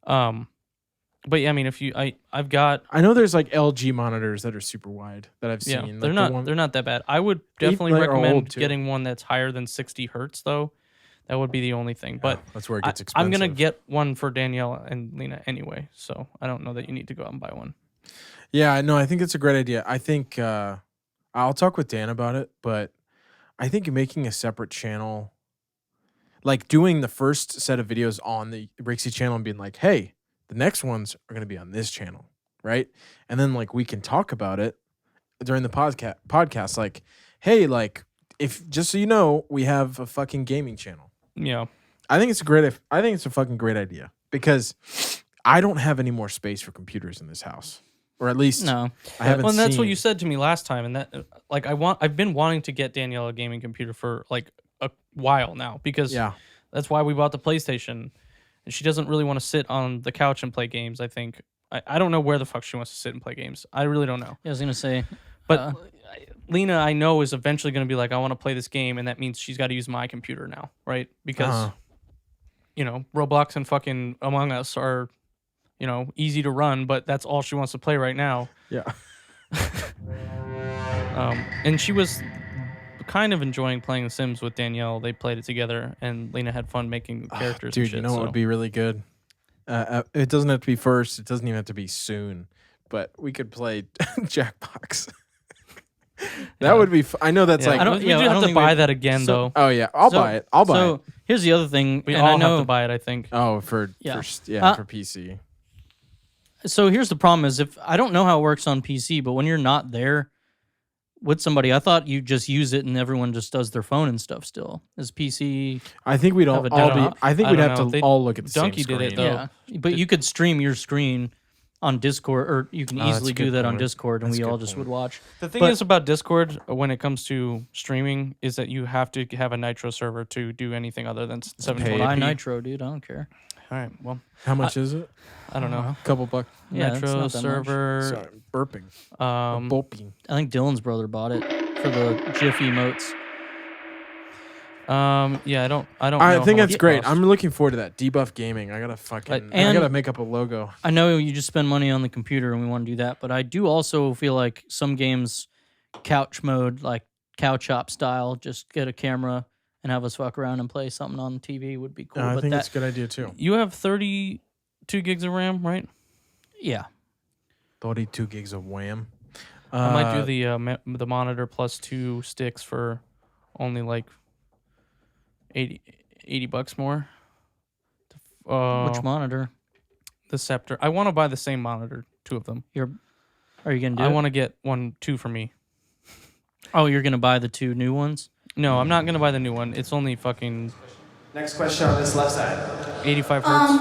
But yeah, I mean, I know there's like LG monitors that are super wide that I've seen. Yeah, they're not that bad. I would definitely recommend getting one that's higher than 60 hertz though. That would be the only thing. But that's where it gets expensive. I'm gonna get one for Danielle and Lena anyway, so I don't know that you need to go out and buy one. Yeah, no, I think it's a great idea. I think I'll talk with Dan about it, but I think making a separate channel, like doing the first set of videos on the Rixie channel and being like, hey, the next ones are going to be on this channel, right? And then like we can talk about it during the podcast, like, hey, like if just so you know, we have a fucking gaming channel. Yeah, I think it's a fucking great idea because I don't have any more space for computers in this house. Or at least no. I haven't. Well, and that's what you said to me last time, and that like I've been wanting to get Danielle a gaming computer for like a while now because that's why we bought the PlayStation, and she doesn't really want to sit on the couch and play games. I think I don't know where the fuck she wants to sit and play games. I really don't know. I was gonna say, but Lena, I know is eventually gonna be like, I want to play this game, and that means she's got to use my computer now, right? Because Roblox and fucking Among Us are. Easy to run, but that's all she wants to play right now. Yeah. And she was kind of enjoying playing The Sims with Danielle. They played it together, and Lena had fun making characters. Dude, and shit, what would be really good? It doesn't have to be first. It doesn't even have to be soon. But we could play Jackbox. That would be. I know that's like. I don't. You do have to buy that again, though. Oh yeah, I'll buy it. I'll buy it. Here's the other thing. We all have to buy it, I think. Oh, for PC. So here's the problem: is if I don't know how it works on PC, but when you're not there with somebody, I thought you just use it and everyone just does their phone and stuff. Still, is PC? I think we'd all be. I think we'd have to all look at the Donkey same screen. did it though. Yeah, but you could stream your screen on Discord, or you can easily do that on Discord, and we all just would watch. The thing is about Discord when it comes to streaming is that you have to have a Nitro server to do anything other than 720p. Buy Nitro, dude. I don't care. All right. Well, how much is it? I don't know. A couple bucks. Yeah, Nitro server. Sorry, burping. Burping. I think Dylan's brother bought it for the GIF emotes. Yeah, I don't. I think that's great. I'm looking forward to that. Debuff Gaming. I gotta fucking. I gotta make up a logo. I know you just spend money on the computer, and we want to do that, but I do also feel like some games, couch mode, like couch hop style, just get a camera and have us fuck around and play something on the TV would be cool. I think that's a good idea too. You have 32 gigs of RAM, right? Yeah. 32 gigs of wham. I might do the monitor plus 2 sticks for only like $80 more. Which monitor? The Scepter. I want to buy the same monitor, 2 of them. Are you gonna do? I want to get 2 for me. Oh, you're gonna buy the 2 new ones? No, I'm not gonna buy the new one. It's only fucking. Next question on this left side. 85 hertz.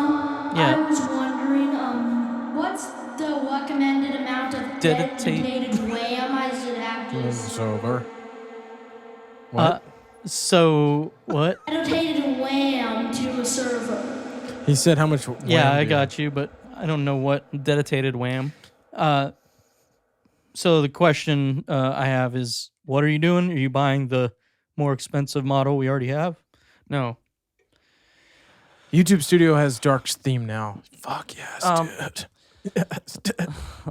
Yeah. I was wondering, what's the recommended amount of dedicated RAM I should have to? Sober. What? So what? Dedicated RAM to a server. He said how much. Yeah, I got you, but I don't know what. Dedicated wham. So the question I have is, what are you doing? Are you buying the more expensive model we already have? No. YouTube Studio has dark theme now. Fuck yes, dude. Yes, dude.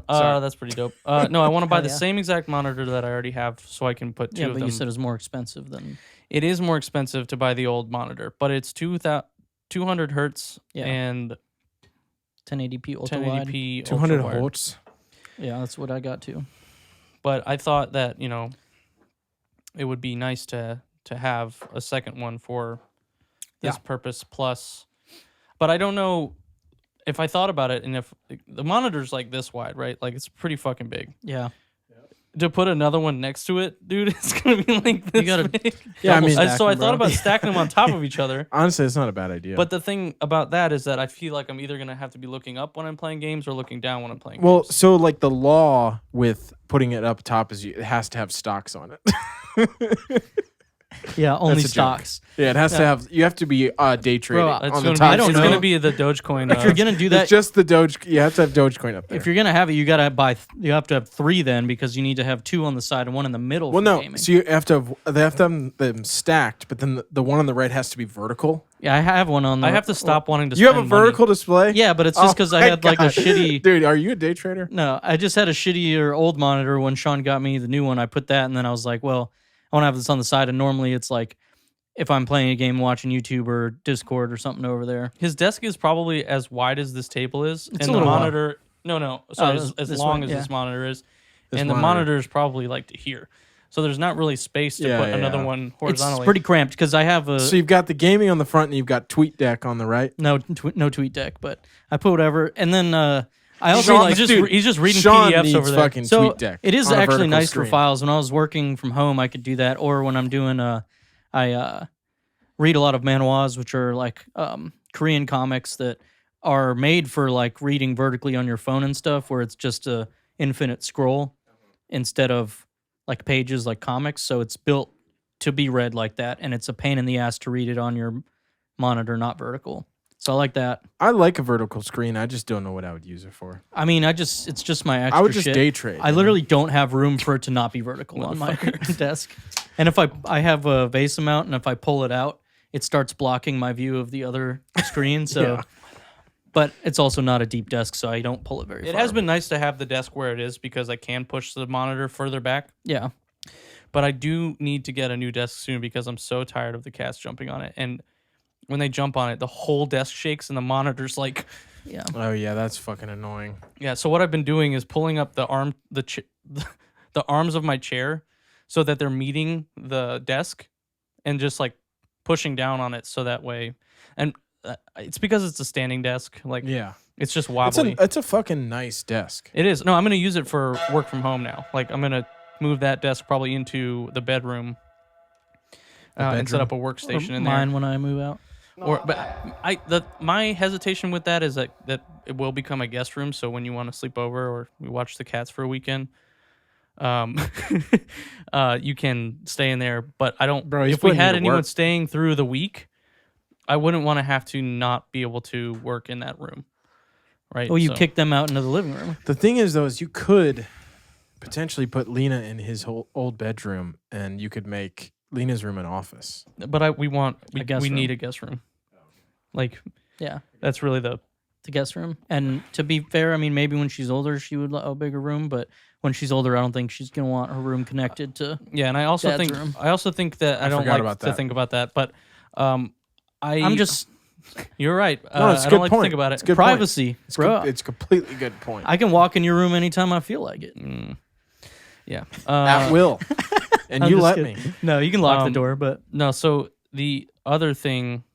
Sorry. That's pretty dope. No, I want to buy the yeah. same exact monitor that I already have, so I can put two Yeah, of but them. you said it's more expensive than. It is more expensive to buy the old monitor, but it's 200 hertz Yeah. and 1080p ultra wide. 1080p 200 ultra wide. hertz. Yeah, that's what I got too. But I thought that it would be nice to have a second one for this purpose. Plus, but I don't know if I thought about it, and if the monitor's like this wide, right? Like it's pretty fucking big. Yeah. To put another one next to it, dude, it's gonna be like this. You gotta big. Yeah, I mean, So I thought about stacking them on top of each other. Honestly, it's not a bad idea. But the thing about that is that I feel like I'm either gonna have to be looking up when I'm playing games or looking down when I'm playing well, games. so like the law with putting it up top is it has to have stocks on it. Yeah, only That's a joke. stocks. Yeah, it has to have. You have to be day trading Bro, on It's the gonna, top. be, it's know. gonna be the Dogecoin. If you're gonna do that, It's just the Doge. You have to have Dogecoin up there. if you're gonna have it, you gotta buy. You have to have 3 then, because you need to have 2 on the side and 1 in the middle. well, for no. gaming. So you have to have. They have to have them stacked, but then the one on the right has to be vertical. Yeah, I have one on. The, I have to stop wanting to. You have a spend money. vertical display. Yeah, but it's just because I my had like a God. shitty. Dude, are you a day trader? No, I just had a shittier old monitor when Sean got me the new one. I put that, and then I was like, well, I want to have this on the side. And normally it's like if I'm playing a game, watching YouTube or Discord or something over there. His desk is probably as wide as this table is, It's and a the little monitor. No. Sorry, as this long one, as yeah. this monitor is, This and the monitor. monitor is probably like to here. So there's not really space to Yeah, put yeah, another yeah. one It's horizontally. pretty cramped because I have a So you've got the gaming on the front, and you've got TweetDeck on the right. no tweet deck, but I put whatever, and then I also Sean, like he's just reading Sean PDFs needs over there. fucking so TweetDeck. it is on a actually vertical nice screen. for files. When I was working from home, I could do that, or when I'm doing I read a lot of manhwas, which are like Korean comics that are made for like reading vertically on your phone and stuff, where it's just a infinite scroll instead of like pages like comics. So it's built to be read like that, and it's a pain in the ass to read it on your monitor, not vertical. So I like that. I like a vertical screen. I just don't know what I would use it for. I mean, it's just my extra I would just shit. day trade. I literally don't have room for it to not be vertical on my desk. And if I have a vase mount, and if I pull it out, it starts blocking my view of the other screen. So, Yeah. But it's also not a deep desk, so I don't pull it very It far. has been nice to have the desk where it is because I can push the monitor further back. Yeah. But I do need to get a new desk soon because I'm so tired of the cats jumping on it. And when they jump on it, the whole desk shakes and the monitor's like, Yeah. Oh yeah, that's fucking annoying. yeah. So what I've been doing is pulling up the arms of my chair so that they're meeting the desk and just like pushing down on it so that way. And it's because it's a standing desk. Like, Yeah, it's just wobbly. it's a fucking nice desk. It is. No, I'm going to use it for work from home now. Like, I'm going to move that desk probably into the bedroom and set up a workstation in there. Mine when I move out. My hesitation with that is that it will become a guest room. So when you want to sleep over or we watch the cats for a weekend, you can stay in there. But I don't. Bro, he's if we putting you had to anyone work. staying through the week, I wouldn't want to have to not be able to work in that room. Right. Oh, you So- kick them out into the living room. The thing is, though, is you could potentially put Lena in his whole old bedroom, and you could make Lena's room an office. But we guest room. need a guest room. Like, Yeah. that's really the guest room. And to be fair, I mean, maybe when she's older, she would like a bigger room, but when she's older, I don't think she's going to want her room connected to. yeah. And I also Dad's think room. that I don't forgot like about to that. think about that. But I'm just you're right. No, it's a I good don't like point. to think about it. It's a good point. privacy, It's bro. it's a completely good point. I can walk in your room anytime I feel like it. Yeah. At will, and I'm you just let kidding. me. No, you can lock the Um, door, but No. So the other thing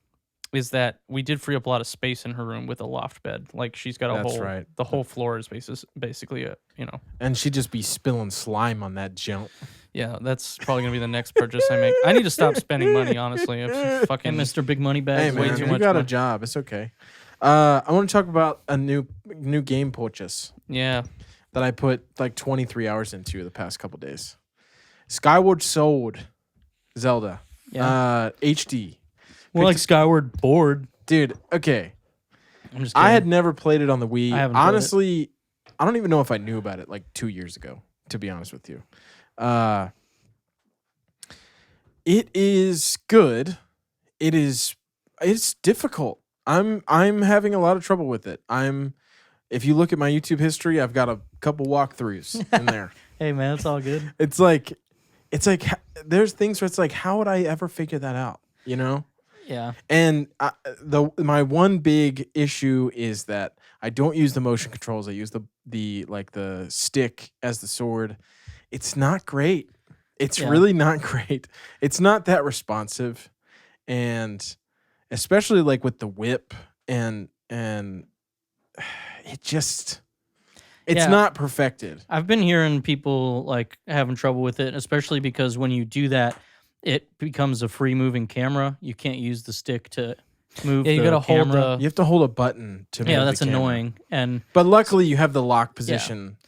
is that we did free up a lot of space in her room with a loft bed. Like she's got a That's whole right. the whole floor is basically a And she'd just be spilling slime on that jump. yeah. That's probably gonna be the next purchase I make. I need to stop spending money. Honestly, I've fucking and Mr. Big Money Bag. Hey is man, way way too too you much got a money. job. It's okay. I want to talk about a new game purchase yeah. that I put like 23 hours into the past couple days. Skyward Sword, Zelda, Yeah. HD. More like Skyward Board. Dude, okay. I'm just kidding. I had never played it on the Wii. I haven't played it. Honestly, I don't even know if I knew about it like 2 years ago, to be honest with you. It is good. It's difficult. I'm having a lot of trouble with it. If you look at my YouTube history, I've got a couple walkthroughs in there. Hey man, it's all good. It's like there's things where it's like, how would I ever figure that out? You know? Yeah. And my one big issue is that I don't use the motion controls. I use the stick as the sword. It's not great. It's really not great. It's not that responsive, and especially like with the whip and it just it's not perfected. I've been hearing people like having trouble with it, especially because when you do that, it becomes a free moving camera. You can't use the stick to move. Yeah, you the gotta hold camera. You have to hold a button to move Yeah, the that's camera. annoying. But luckily you have the lock position,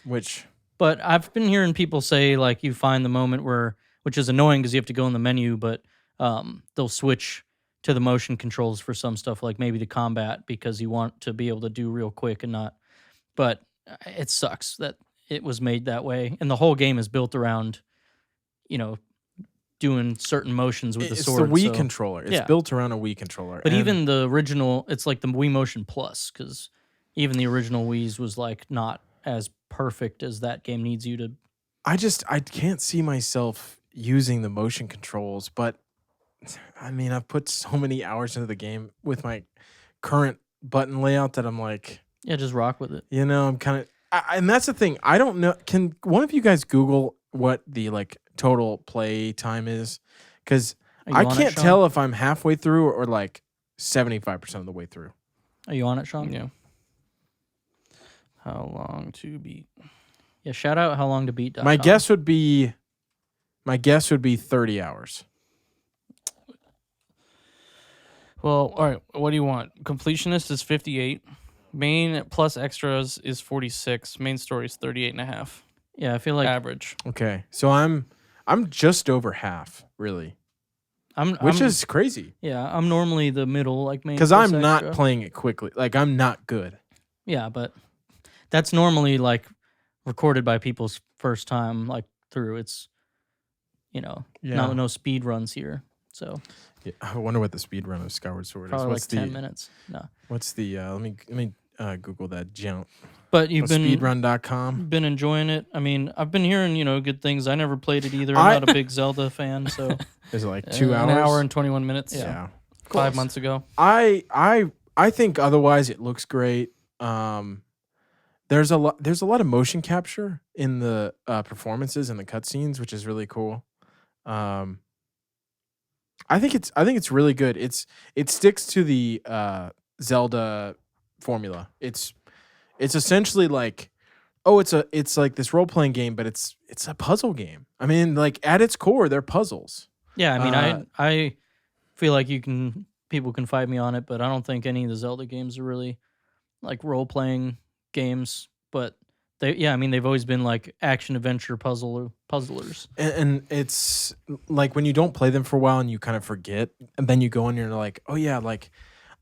But I've been hearing people say like you find the moment which is annoying because you have to go in the menu, but they'll switch to the motion controls for some stuff, like maybe to combat, because you want to be able to do real quick and not. But it sucks that it was made that way, and the whole game is built around, doing certain motions with the sword. It's the Wii controller. It's built around a Wii controller. But even the original, it's like the Wii Motion Plus, because even the original Wii's was like not as perfect as that game needs you to. I can't see myself using the motion controls, but I mean, I've put so many hours into the game with my current button layout that I'm like, yeah, just rock with it. I'm kind of, and that's the thing. I don't know. Can one of you guys Google what the like total play time is? Because I can't tell if I'm halfway through or like 75% of the way through. Are you on it, Sean? Yeah. How long to beat? Yeah, shout out howlongtobeat.com. My guess would be 30 hours. Well, all right. What do you want? Completionist is 58. Main plus extras is 46. Main story is 38 and a half. Yeah, I feel like average. Okay, so I'm just over half, really. Which is crazy. Yeah, I'm normally the middle, like main. Because plus I'm not extra. playing it quickly. Like, I'm not good. Yeah, but that's normally like recorded by people's first time like through. It's no speed runs here. So yeah, I wonder what the speed run of Skyward Sword probably is. What's like 10 minutes. No. What's the let me Google that jump. But you've been speedrun.com. Been enjoying it. I mean, I've been hearing, good things. I never played it either. I'm not a big Zelda fan, so is it like 2 hours? An hour and 21 minutes. Yeah. 5 months ago. I think otherwise it looks great. There's a lot of motion capture in the performances and the cutscenes, which is really cool. I think it's really good. It sticks to the Zelda formula. It's essentially like, it's like this role playing game, but it's a puzzle game. I mean, like at its core, they're puzzles. Yeah, I mean, I feel like people can fight me on it, but I don't think any of the Zelda games are really like role playing games. But they've always been like action adventure puzzlers. And it's like when you don't play them for a while and you kind of forget, and then you go in and you're like, oh yeah, like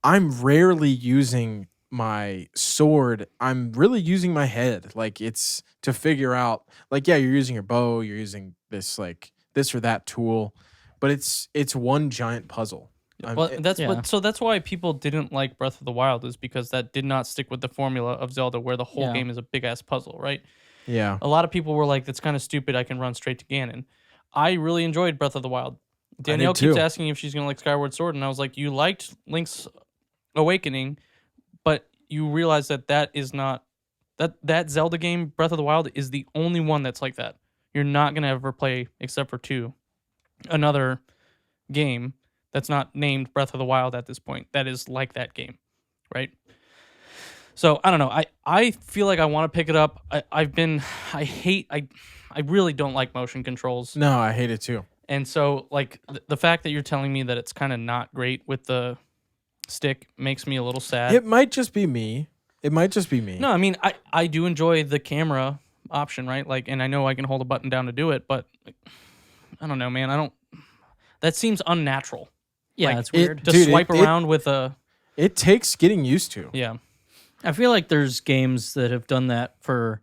I'm rarely using my sword. I'm really using my head. Like it's to figure out, like, yeah, you're using your bow, you're using this or that tool, but it's one giant puzzle. Well, that's why people didn't like Breath of the Wild, is because that did not stick with the formula of Zelda, where the whole game is a big ass puzzle, right? Yeah. A lot of people were like, "That's kind of stupid. I can run straight to Ganon." I really enjoyed Breath of the Wild. Danielle keeps asking if she's gonna like Skyward Sword, and I was like, "You liked Link's Awakening, but you realize that is not that Zelda game. Breath of the Wild is the only one that's like that. You're not gonna ever play, except for 2, another game that's not named Breath of the Wild at this point that is like that game, right? So I don't know. I feel like I want to pick it up. I really don't like motion controls. No, I hate it too. And so like the fact that you're telling me that it's kind of not great with the stick makes me a little sad. It might just be me. No, I mean I do enjoy the camera option, right? Like, and I know I can hold a button down to do it, but I don't know, man. That seems unnatural. Yeah, like, it's weird. To swipe around with a... It takes getting used to. Yeah. I feel like there's games that have done that for...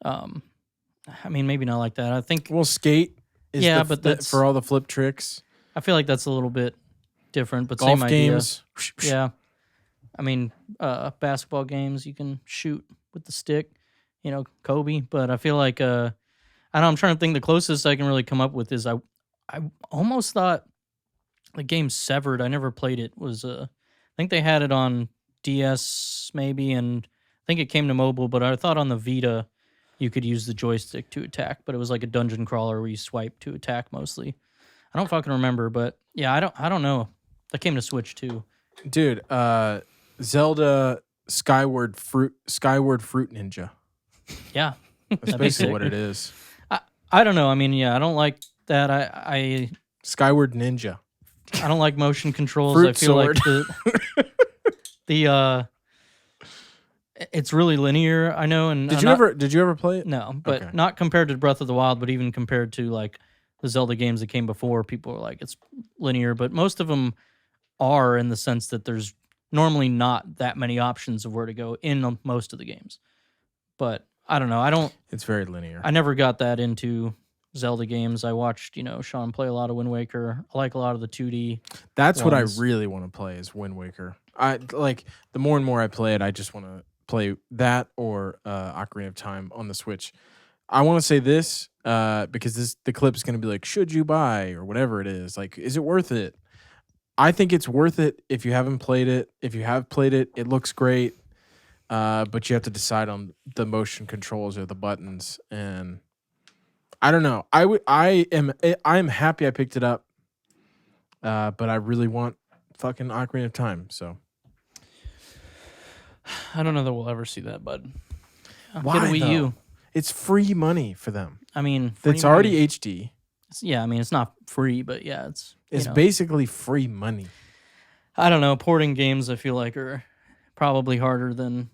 I mean, maybe not like that. I think... Well, Skate is but that's for all the flip tricks. I feel like that's a little bit different, but Golf same games. idea. Yeah. I mean, basketball games, you can shoot with the stick, Kobe. But I feel like, I don't know, I'm trying to think the closest I can really come up with is I almost thought the game Severed, I never played it, was, I think they had it on DS maybe, and I think it came to mobile, but I thought on the Vita you could use the joystick to attack, but it was like a dungeon crawler where you swipe to attack mostly. I don't fucking remember, but yeah, I don't know. That came to Switch too. Dude, Zelda Skyward Fruit Ninja. Yeah. That's basically what it is. I don't know. I mean, yeah, I don't like that. I Skyward Ninja. I don't like motion controls. Fruit I feel sword. like the it's really linear, I know, and Did you ever play it? No, but Okay. not compared to Breath of the Wild, but even compared to like the Zelda games that came before, people are like it's linear, but most of them are in the sense that there's normally not that many options of where to go in most of the games. But I don't know. It's very linear. I never got that into Zelda games. I watched, Sean play a lot of Wind Waker. I like a lot of the 2D. That's what I ones. really want to play is Wind Waker. I like the more and more I play it, I just want to play that or Ocarina of Time on the Switch. I want to say this because the clip is going to be like, should you buy or whatever it is? Like, is it worth it? I think it's worth it if you haven't played it. If you have played it, it looks great, but you have to decide on the motion controls or the buttons. And I don't know. I am happy I picked it up, but I really want fucking Ocarina of Time. So I don't know that we'll ever see that, bud. why Get a Wii though? U. It's free money for them. I mean, It's already HD. I mean, it's not free, but yeah, it's Basically free money. I don't know. Porting games, I feel like, are probably harder than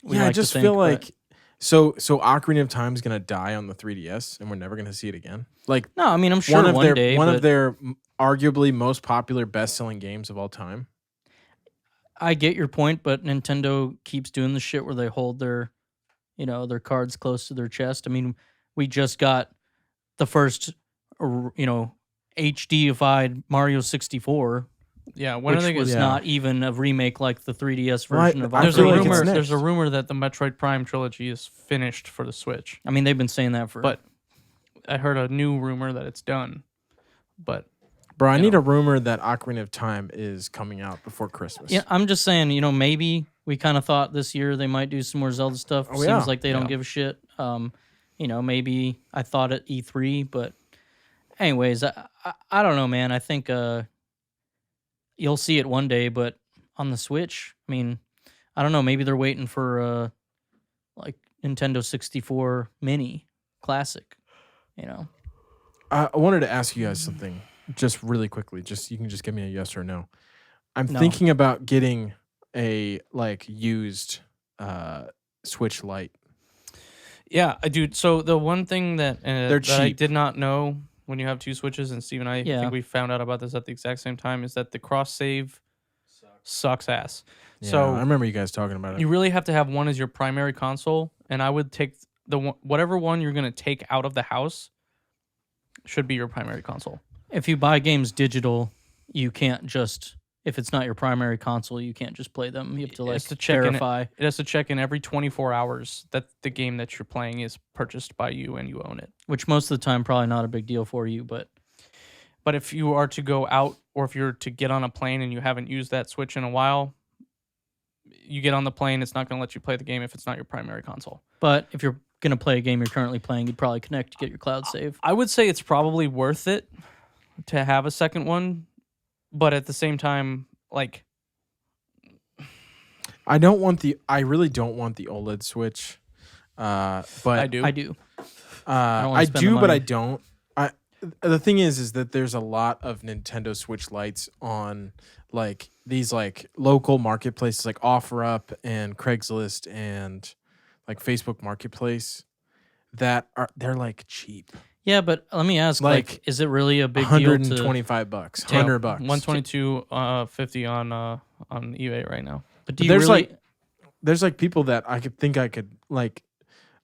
we I like just to think, feel but- like so Ocarina of Time is gonna die on the 3DS, and we're never gonna see it again. Like No, I mean, I'm sure one day. one but of their arguably most popular best-selling games of all time. I get your point, but Nintendo keeps doing the shit where they hold their, their cards close to their chest. I mean, we just got the first, HD-ified Mario 64, Yeah, when are which they was gonna? Yeah. not even a remake like the 3DS Well, version of I There's feel a like Ocarina of it's rumor. Time. next. There's a rumor that the Metroid Prime trilogy is finished for the Switch. I mean, they've been saying that for. But I heard a new rumor that it's done. But Bro, I You need know. a rumor that Ocarina of Time is coming out before Christmas. Yeah, I'm just saying, maybe we kind of thought this year they might do some more Zelda stuff. Oh, Seems yeah. like they don't Yeah. give a shit. Maybe I thought at E3, but anyways, I don't know, man. I think you'll see it one day, but on the Switch, I mean, I don't know. Maybe they're waiting for like Nintendo 64 Mini Classic. I wanted to ask you guys something just really quickly. You can just give me a yes or no. I'm No. thinking about getting a used Switch Lite. yeah, dude. So the one thing that They're that I cheap. did not know when you have two Switches, and Steve and I Yeah. think we found out about this at the exact same time, is that the cross save sucks ass. Yeah, So I remember you guys talking about it. you really have to have one as your primary console, and I would take whatever one you're gonna take out of the house should be your primary console. If you buy games digital, you can't just. If it's not your primary console, you can't just play them. You have to It like has to check in verify. It has to check in every 24 hours that the game that you're playing is purchased by you and you own it. Which most of the time probably not a big deal for you, but But if you are to go out or if you're to get on a plane and you haven't used that Switch in a while, you get on the plane, it's not going to let you play the game if it's not your primary console. if you're gonna play a game you're currently playing, you'd probably connect to get your cloud save. I would say it's probably worth it to have a second one, but at the same time, like, I really don't want the OLED Switch. But I do. I do. I wanna spend the do, but money. I don't. The thing is that there's a lot of Nintendo Switch Lites on these local marketplaces like OfferUp and Craigslist and Facebook Marketplace they're cheap. Yeah, but let me ask, is it really a big deal to $125, $100. $122.50 on eBay right now. But do But you there's really there's people that I could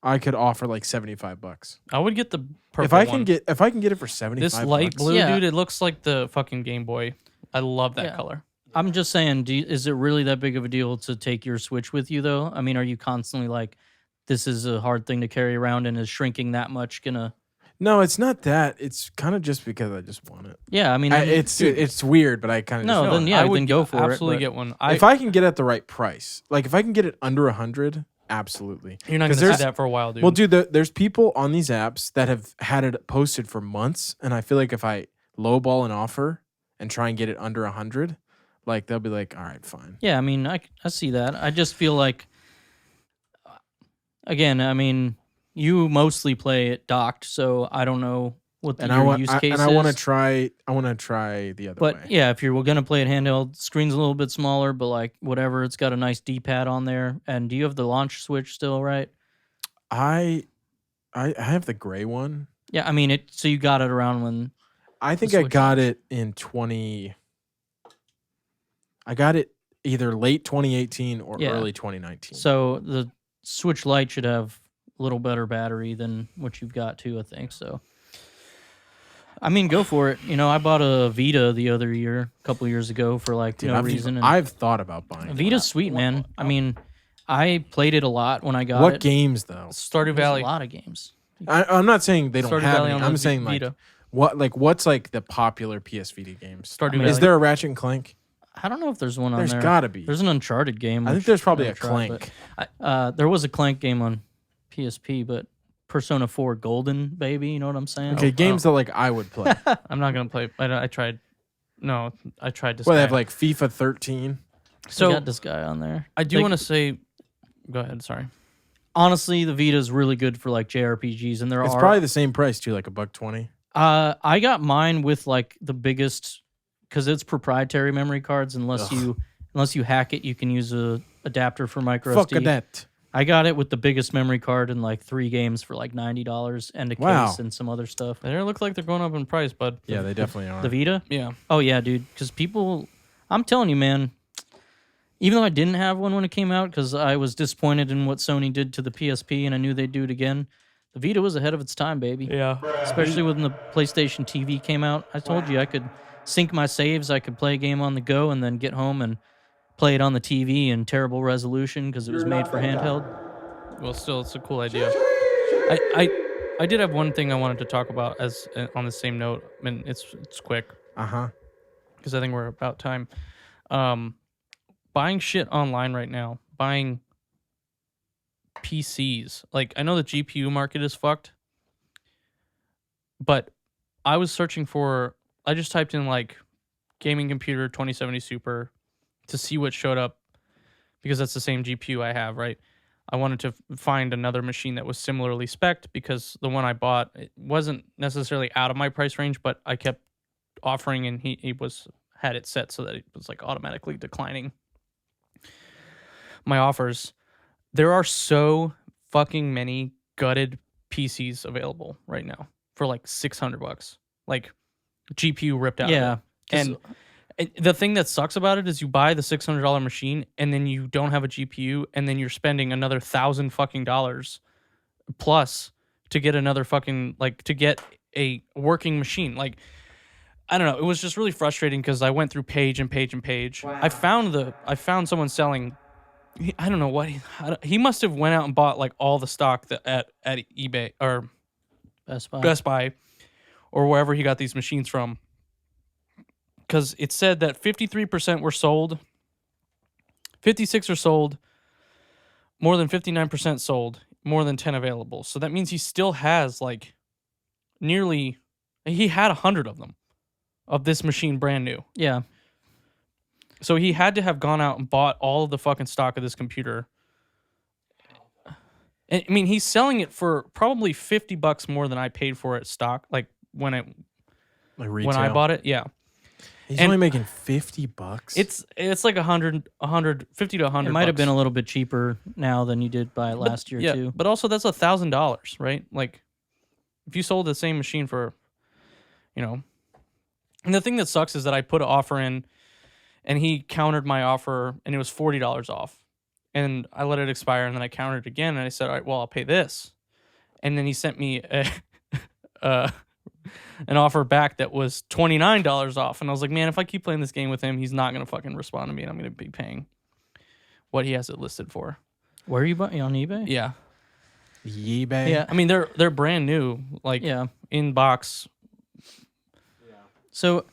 I could offer like $75. I would get the purple If I one. can get it for 75 this light bucks, blue, Yeah. dude, it looks like the fucking Game Boy. I love that Yeah. color. I'm just saying, is it really that big of a deal to take your Switch with you, though? I mean, are you constantly like, this is a hard thing to carry around and is shrinking that much gonna... no, it's not that. It's kind of just because I just want it. Yeah, I mean... It's weird, but I kind of No, just then want yeah, I would then go for it. absolutely but- get one. it. If I can get it at the right price, like if I can get it under 100, absolutely. You're not 'Cause gonna see there's- that for a while, dude. Well, dude, there's people on these apps that have had it posted for months, and I feel like if I lowball an offer and try and get it under 100, like they'll be like, all right, fine. Yeah, I mean, I see that. I just feel like, again, I mean, you mostly play it docked, so I don't know what And your use case I want to is. try. I want to try the other But way. yeah, if you're gonna play it handheld, screen's a little bit smaller, but like whatever, it's got a nice D-pad on there. And do you have the launch switch still, right? I have the gray one. Yeah, I mean it. So you got it around when. I think The I Switch got launch. it in 20. I got it either late 2018 or Yeah. early 2019. So the Switch Lite should have a little better battery than what you've got too, I think. So, I mean, go for it. You know, I bought a Vita the other year, a couple years ago, for like Dude, no reason. And I've thought about buying it. Vita's sweet, man. I mean, I played it a lot when I got What it. games though? Stardew There's Valley. a lot of games. I'm not saying they don't Stardew have Valley any. on I'm the saying like Vita. what's like the popular PS Vita games? Stardew mean, Valley. Is there a Ratchet and Clank? I don't know if there's one on There's there. got to be. There's an Uncharted game. I think which there's probably I a haven't tried, but Clank. there was a Clank game on PSP, but Persona 4 Golden, baby, you know what I'm saying? Okay, games that like I would play. I'm not gonna play. I tried. No, I tried to. Well, they have like FIFA 13. So So got this guy on there. I do They- want to say. Go ahead. Sorry. honestly, the Vita is really good for like JRPGs, and there It's are. probably the same price too, like $120. I got mine with like the biggest because it's proprietary memory cards. Unless you hack it, you can use a adapter for micro Fuck SD. that. I got it with the biggest memory card and like 3 games for like $90 and a Wow. case and some other stuff. They look like they're going up in price, bud. Yeah, they definitely are. The Vita? Yeah. Oh yeah, dude. Because people, I'm telling you, man. Even though I didn't have one when it came out, because I was disappointed in what Sony did to the PSP, and I knew they'd do it again. The Vita was ahead of its time, baby. Yeah. Especially when the PlayStation TV came out. I told you I could sync my saves. I could play a game on the go and then get home and play it on the TV in terrible resolution because it was made for handheld. Well, still, it's a cool idea. I did have one thing I wanted to talk about as on the same note. I mean, it's quick because I think we're about time. Buying shit online right now, buying PCs. Like, I know the GPU market is fucked, but I was searching for, I just typed in like gaming computer 2070 Super to see what showed up because that's the same GPU I have, right? I wanted to find another machine that was similarly spec'd because the one I bought, it wasn't necessarily out of my price range, but I kept offering and he had it set so that it was like automatically declining my offers. There are so fucking many gutted PCs available right now for like $600, like GPU ripped out. Yeah. of it. And the thing that sucks about it is you buy the $600 machine and then you don't have a GPU and then you're spending another $1,000 fucking dollars plus to get another fucking, like, to get a working machine. Like, I don't know. It was just really frustrating because I went through page and page and page. Wow. I found someone selling. I don't know what he must have went out and bought like all the stock that at eBay or Best Buy or wherever he got these machines from. Because it said that 53% were sold, 56 are sold, more than 59% sold, more than 10 available. So that means he still has like nearly, he had 100 of them, of this machine brand new. Yeah. So he had to have gone out and bought all of the fucking stock of this computer. I mean, he's selling it for probably $50 more than I paid for it stock, like when I bought it. Yeah. He's And- only making $50. It's like 50 to 100. It might have been a little bit cheaper now than you did buy it last year, too. But also that's $1,000, right? Like if you sold the same machine for, and the thing that sucks is that I put an offer in and he countered my offer and it was $40 off. and I let it expire, and then I countered it again, and I said, all right, well, I'll pay this. And then he sent me an offer back that was $29 off. And I was like, man, if I keep playing this game with him, he's not going to fucking respond to me, and I'm going to be paying what he has it listed for. Where are you buying? On eBay? Yeah. eBay. Yeah. I mean, they're brand new, like in box. So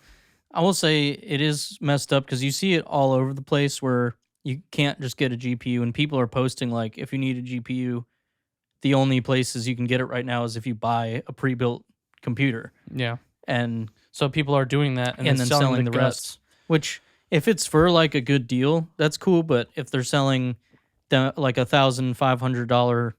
I will say it is messed up because you see it all over the place where you can't just get a GPU, and people are posting like, if you need a GPU, the only places you can get it right now is if you buy a pre-built computer. Yeah. And so people are doing that and then selling the rest. Which, if it's for like a good deal, that's cool. But if they're selling like $1,500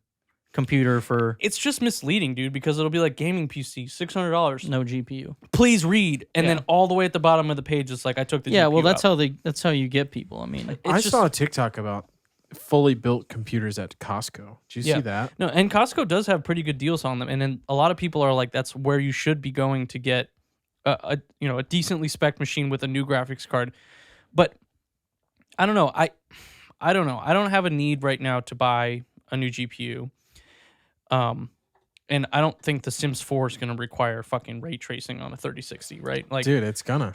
computer for, it's just misleading, dude, because it'll be like gaming PC, $600, no GPU. Please read, and then all the way at the bottom of the page, it's like I took the GPU well, that's out. that's how you get people. I mean, I saw a TikTok about fully built computers at Costco. Did you see that? No, and Costco does have pretty good deals on them, and then a lot of people are like, that's where you should be going to get a decently spec'd machine with a new graphics card. But I don't know. I don't know. I don't have a need right now to buy a new GPU. And I don't think The Sims 4 is going to require fucking ray tracing on a 3060, right? Like, dude, it's gonna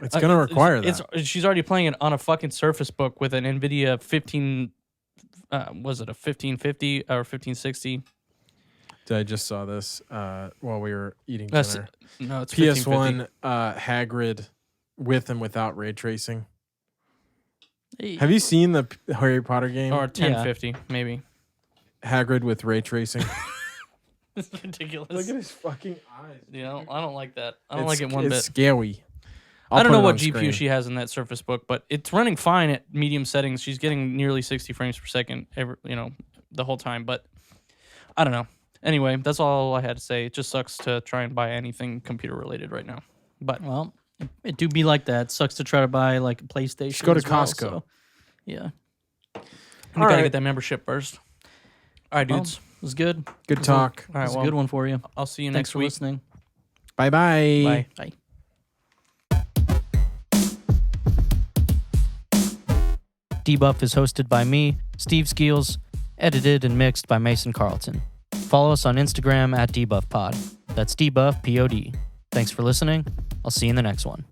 require that. She's already playing it on a fucking Surface Book with an NVIDIA 15. Was it a 1550 or 1560? I just saw this while we were eating dinner. No, it's PS1 Hagrid with and without ray tracing. Hey. Have you seen the Harry Potter game? Or 1050, maybe. Hagrid with ray tracing. It's ridiculous. Look at his fucking eyes. Yeah, I don't like that. I don't like it one bit. It's scary. I don't know what GPU she has in that Surface Book, but it's running fine at medium settings. She's getting nearly 60 frames per second, the whole time. But I don't know. Anyway, that's all I had to say. It just sucks to try and buy anything computer related right now. But well, it do be like that. It sucks to try to buy like a PlayStation. Just go to well, Costco. So, yeah. You gotta get that membership first. All right, dudes. It was good. Good talk. All right, a good one for you. I'll see you Thanks next for week. listening. Bye-bye. Bye. Bye. Debuff is hosted by me, Steve Skeels, edited and mixed by Mason Carlton. Follow us on Instagram at DebuffPod. That's Debuff, P-O-D. Thanks for listening. I'll see you in the next one.